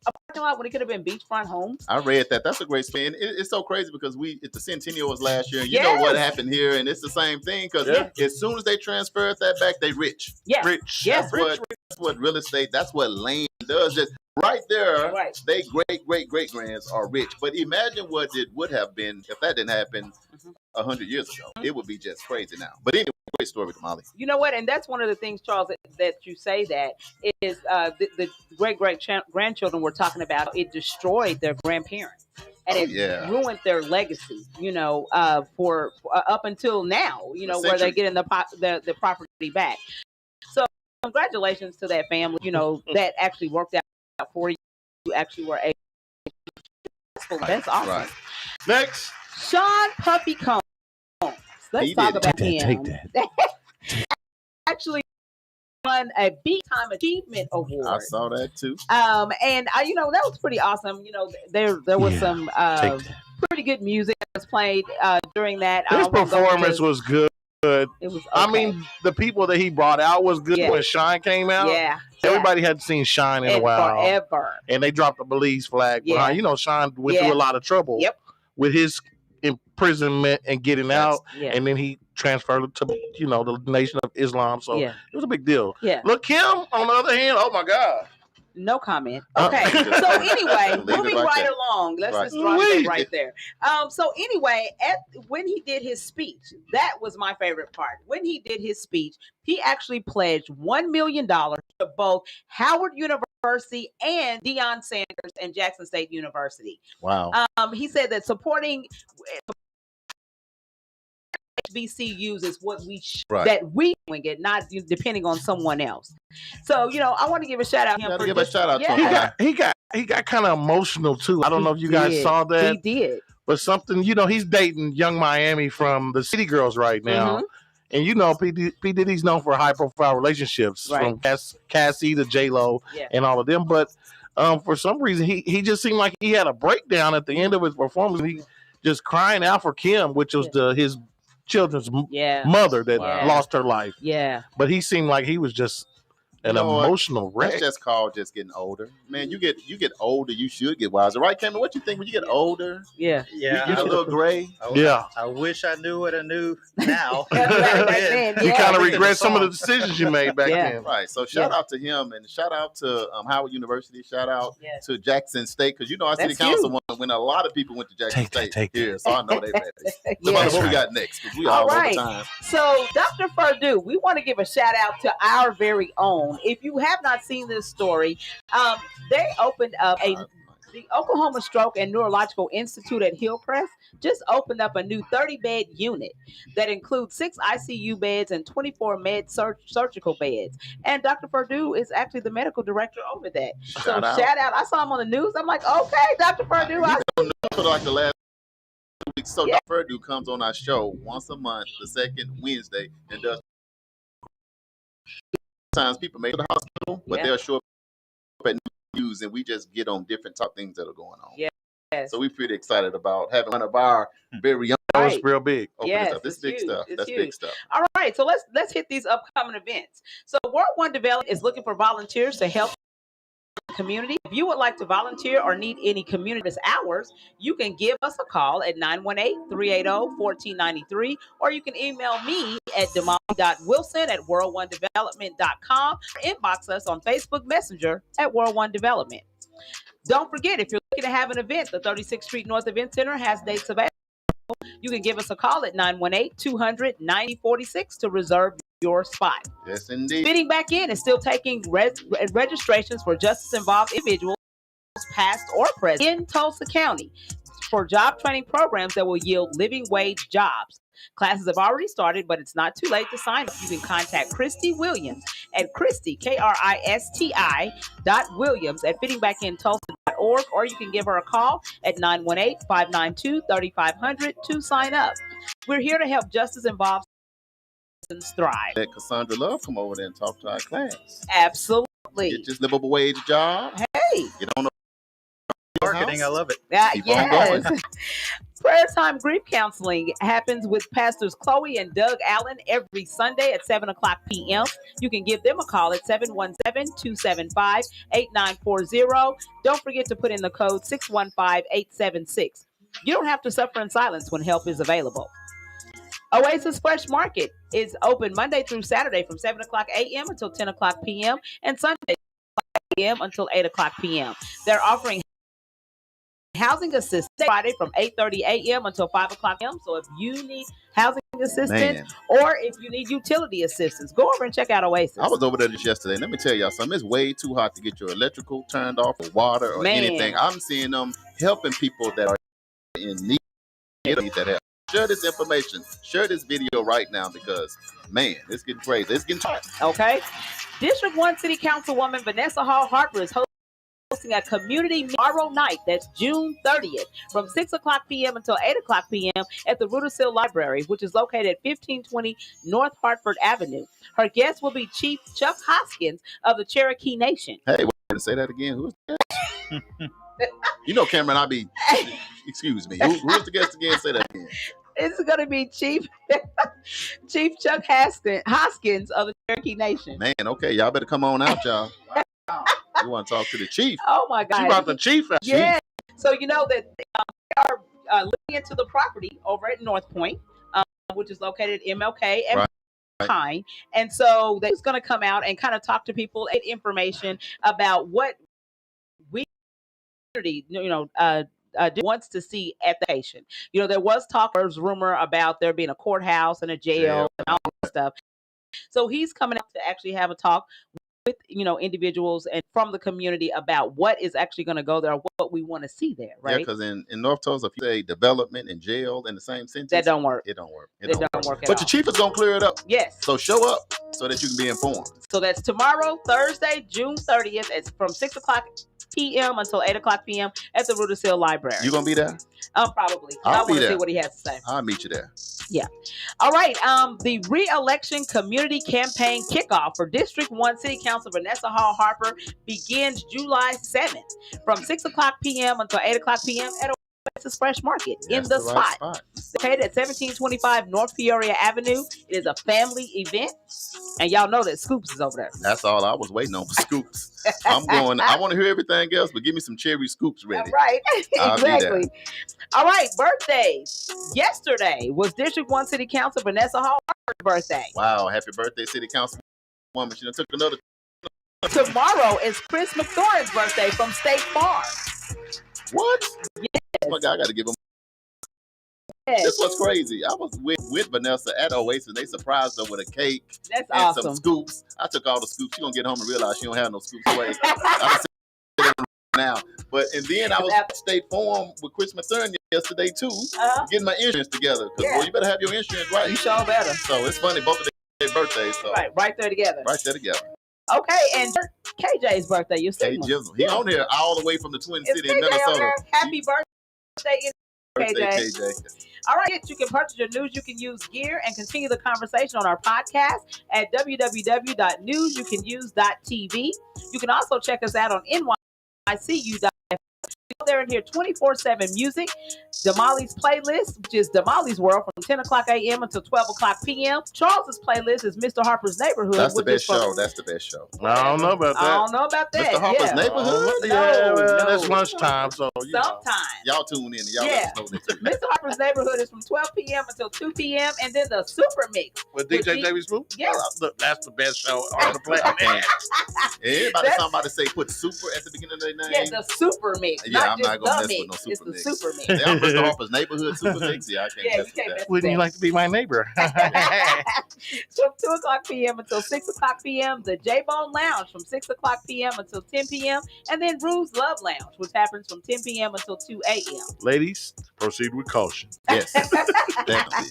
A parking lot when it could have been beachfront homes? I read that. That's a great spin. It's so crazy because the Centennial was last year. And you know what happened here, and it's the same thing because as soon as they transferred that back, they rich. Yeah. Rich. Yes. That's what real estate, that's what land does. Just right there, they great-great-great-grands are rich. But imagine what it would have been if that didn't happen 100 years ago. It would be just crazy now. But anyway, great story, Molly. You know what? And that's one of the things, Charles, that you say that is the great-great-grandchildren were talking about. It destroyed their grandparents. And it ruined their legacy, for up until now, where they're getting the property back. So congratulations to that family, that actually worked out for you. You actually were able to. That's awesome. Right. Next. Sean Puffy Combs. Let's talk about him. Take that. Actually won a Big Time Achievement Award. I saw that too. And that was pretty awesome. There was some pretty good music that was played during that. His performance was good. It was. Okay. I mean, the people that he brought out was good when Shine came out. Yeah. Everybody hadn't seen Shine in a while. Forever. And they dropped the Belize flag behind. Shine went through a lot of trouble with his imprisonment and getting out. Yeah. And then he transferred it to, the Nation of Islam. So it was a big deal. Yeah. Look, Kim, on the other hand, oh my God. No comment. Okay. So anyway, moving right along. Let's just drop it right there. So anyway, when he did his speech, that was my favorite part. When he did his speech, he actually pledged $1 million to both Howard University and Deion Sanders and Jackson State University. Wow. He said that supporting HBCUs is what that we doing it, not depending on someone else. So I want to give a shout out. Give a shout out to him. He got kind of emotional too. I don't know if you guys saw that. He did. But something, he's dating Young Miami from the City Girls right now. Mm-hmm. And P. Diddy's known for high profile relationships from Cassie to J-Lo and all of them. But for some reason, he just seemed like he had a breakdown at the end of his performance. just crying out for Kim, which was his children's mother that lost her life. Yeah. But he seemed like he was just an emotional wreck. That's just called just getting older. Man, you get older, you should get wiser. Right, Cameron? What you think when you get older? Yeah. You get a little gray. I wish I knew what I knew now. You kind of regret some of the decisions you made back then. Right. So shout out to him and shout out to Howard University. Shout out to Jackson State because our city council when a lot of people went to Jackson State here, so I know they ready. So what we got next? We all over time. So Dr. Perdue, we want to give a shout out to our very own. If you have not seen this story, they opened up the Oklahoma Stroke and Neurological Institute at Hillcrest just opened up a new 30-bed unit that includes 6 ICU beds and 24 surgical beds. And Dr. Perdue is actually the medical director over that. Shout out. I saw him on the news. I'm like, okay, Dr. Perdue. For like the last 2 weeks. So Dr. Perdue comes on our show once a month, the second Wednesday, and does. Sometimes people make it to the hospital, but they'll show up at news and we just get on different top things that are going on. So we're pretty excited about having one of our very young. That was real big. This big stuff. That's big stuff. All right, so let's hit these upcoming events. So World One Development is looking for volunteers to help the community. If you would like to volunteer or need any community hours, you can give us a call at 918-380-1493, or you can email me at damali.wilson@world1development.com, or inbox us on Facebook Messenger at World One Development. Don't forget, if you're looking to have an event, the 36th Street North Event Center has dates available. You can give us a call at 918-200-9046 to reserve your spot. Yes, indeed. Fitting back in is still taking registrations for justice-involved individuals, past or present, in Tulsa County for job training programs that will yield living wage jobs. Classes have already started, but it's not too late to sign up. You can contact Christy Williams at Christy, KRISTI.Williams at fittingbackinTulsa.org, or you can give her a call at 918-592-3500 to sign up. We're here to help justice-involved citizens thrive. Let Cassandra Love come over there and talk to our class. Absolutely. Get this livable wage job. Hey. Get on the marketing. I love it. Yes. Prayer Time Grief Counseling happens with Pastors Chloe and Doug Allen every Sunday at 7 o'clock p.m. You can give them a call at 717-275-8940. Don't forget to put in the code 615876. You don't have to suffer in silence when help is available. Oasis Fresh Market is open Monday through Saturday from 7 o'clock a.m. until 10 o'clock p.m. and Sunday a.m. until 8 o'clock p.m. They're offering housing assistance Friday from 8:30 a.m. until 5 o'clock p.m. So if you need housing assistance or if you need utility assistance, go over and check out Oasis. I was over there just yesterday. Let me tell y'all something. It's way too hot to get your electrical turned off or water or anything. I'm seeing them helping people that are in need that help. Share this information. Share this video right now because, man, it's getting crazy. It's getting tight. Okay. District 1 City Councilwoman Vanessa Hall Harper is hosting a community tomorrow night. That's June 30th from 6 o'clock p.m. until 8 o'clock p.m. at the Rudisill Library, which is located at 1520 North Hartford Avenue. Her guest will be Chief Chuck Hoskins of the Cherokee Nation. Hey, wait, to say that again. Who's the guest? You know, Cameron, excuse me. Who's the guest again? Say that again. It's going to be Chief Chuck Hoskins of the Cherokee Nation. Man, okay. Y'all better come on out, y'all. You want to talk to the chief. Oh, my God. She brought the chief. Yeah. So, you know that they are looking into the property over at North Point, which is located at MLK and Pine. And so they're going to come out and kind of talk to people, get information about what we, wants to see at the location. You know, there was rumor about there being a courthouse and a jail and all that stuff. So he's coming out to actually have a talk with, individuals and from the community about what is actually going to go there, what we want to see there, right? Yeah, because in North Tulsa, if you say development and jail in the same sentence, that don't work. It don't work. It don't work at all. But all. your chief is going to clear it up. Yes. So show up so that you can be informed. So that's tomorrow, Thursday, June 30th. It's from 6 o'clock p.m. until 8 o'clock p.m. at the Rudisill Library. You going to be there? Probably. I want to see what he has to say. I'll meet you there. Yeah. All right. The re-election community campaign kickoff for District 1 City Council Vanessa Hall Harper begins July 7th from 6 o'clock p.m. until 8 o'clock p.m. at Fresh Market in That's the the right spot. Located at 1725 North Peoria Avenue. It is a family event. And y'all know that Scoops is over there. That's all I was waiting on for Scoops. I want to hear everything else, but give me some cherry scoops ready. Right. I'll be there. Exactly. All right, birthdays. Yesterday was District 1 City Council Vanessa Hall's birthday. Wow, happy birthday, City Council woman. She done took another. Tomorrow is Chris McThorne's birthday from State Farm. What? Yes. Oh my God, I got to give him. Yes. This was crazy. I was with Vanessa at Oasis. They surprised her with a cake That's and awesome. some scoops. I took all the scoops. She gonna get home and realize she don't have no scoops away. I'm saying now, and then I was at State Farm with Chris McThorne yesterday too, getting my insurance together. Cause boy, you better have your insurance right. You sure better. So it's funny, both of their birthdays. So right there together. Right there together. Okay, and KJ's birthday. You see him. He on here all the way from the Twin City in Minnesota. Happy birthday, KJ. All right, you can purchase your News You Can Use gear and continue the conversation on our podcast at www.newsyoucanuse.tv. You can also check us out on nycu.fm. Go there and hear 24/7 music. Damali's playlist, which is Damali's World, from 10 o'clock a.m. until 12 o'clock p.m. Charles's playlist is Mr. Harper's Neighborhood. That's the best show. That's the best show. I don't know about that. I don't know about that. Mr. Harper's Neighborhood? That's lunchtime, so sometimes. Y'all tune in and y'all let us know this. Mr. Harper's Neighborhood is from 12 p.m. until 2 p.m. And then the Super Mix. With DJ Davey Smooth? Yes. That's the best show on the planet. Everybody somebody say put super at the beginning of their name. Yeah, the Super Mix. Yeah, I'm not going to mess with no Super Mix. It's the Super Mix. Yeah, Mr. Harper's Neighborhood Super Mix. Yeah, I can't mess with that. Wouldn't you like to be my neighbor? From 2 o'clock p.m. until 6 o'clock p.m. The J-Bone Lounge from 6 o'clock p.m. until 10 p.m. And then Rue's Love Lounge, which happens from 10 p.m. until 2 a.m. Ladies, proceed with caution. Yes, definitely.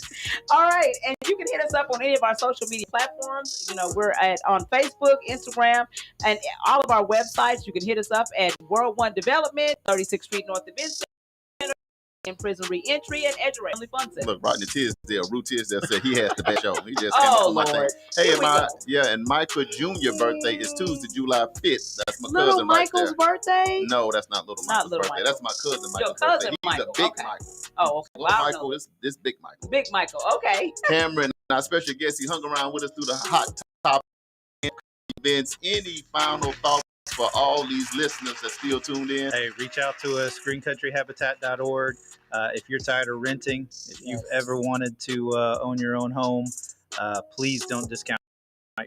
All right, and you can hit us up on any of our social media platforms. You know, we're on Facebook, Instagram, and all of our websites. You can hit us up at World One Development, 36th Street North of Vincent, in Prison Reentry, and Edgeray Family Fun Center. Look, Rodney Tisdale, Rue Tisdale said he has the best show. He just came Oh, up on my thing. Lord. Hey, Here and Michael Jr. birthday is Tuesday, July 5th. That's my Little cousin right Michael's there. birthday? No, that's not Little Michael's Little birthday. Michael. That's my cousin Michael's Your cousin birthday. He's Michael. a big Okay. Michael. Oh, okay. Little Wow, Michael is this big Michael. Big Michael. Okay. Cameron, our special guest, he hung around with us through the hot top events. Any final thoughts for all these listeners that still tuned in? Hey, reach out to us, greencountryhabitat.org. If you're tired of renting, if you've ever wanted to own your own home, please don't discount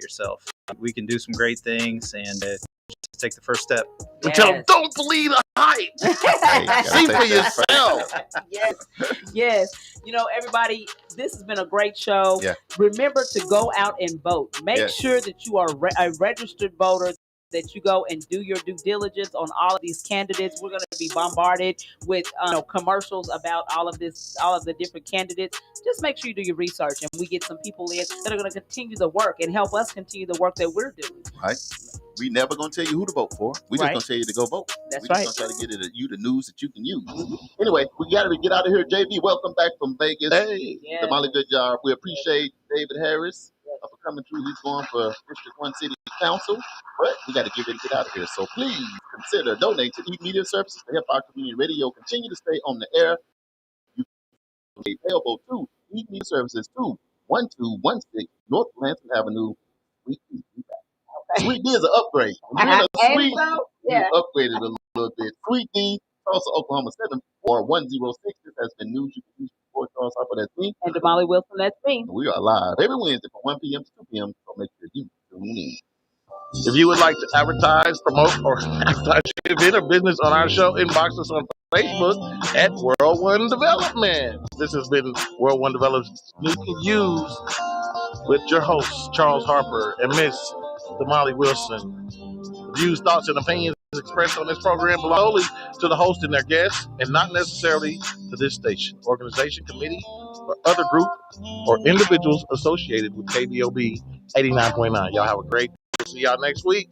yourself. We can do some great things, and just take the first step. Yes. Tell them, don't believe the hype. See for yourself. Yes. You know, everybody, this has been a great show. Yeah. Remember to go out and vote. Make sure that you are a registered voter, that you go and do your due diligence on all of these candidates. We're going to be bombarded with commercials about all of the different candidates. Just make sure you do your research, and we get some people in that are going to continue the work and help us continue the work that we're doing. Right. We never going to tell you who to vote for. We just going to tell you to go vote. That's right. We're just going to try to get you the news that you can use. Anyway, we got to get out of here. JB, welcome back from Vegas. Hey, Damali, good job. We appreciate David Harris for coming through. He's going for District 1 City Council, but we got to get ready to get out of here. So please consider donating to Eat Media Services to help our community radio continue to stay on the air. You can be available to Eat Media Services 21216 North Lansing Avenue. Sweet D is an upgrade. You upgraded a little bit. Sweet D, Tulsa, Oklahoma 74106. This has been News You Can Use for Charles Harper. That's me. And Damali Wilson, that's me. We are live every Wednesday from 1 p.m. to 2 p.m. So make sure you tune in. If you would like to advertise, promote, or advertise your event or business on our show, inbox us on Facebook at World One Development. This has been World One Development's News You Can Use with your hosts, Charles Harper and Miss Damali Wilson. Views, thoughts, and opinions expressed on this program belong solely to the host and their guests, and not necessarily to this station, organization, committee, or other group or individuals associated with KBOB 89.9. Y'all have a great day. See y'all next week.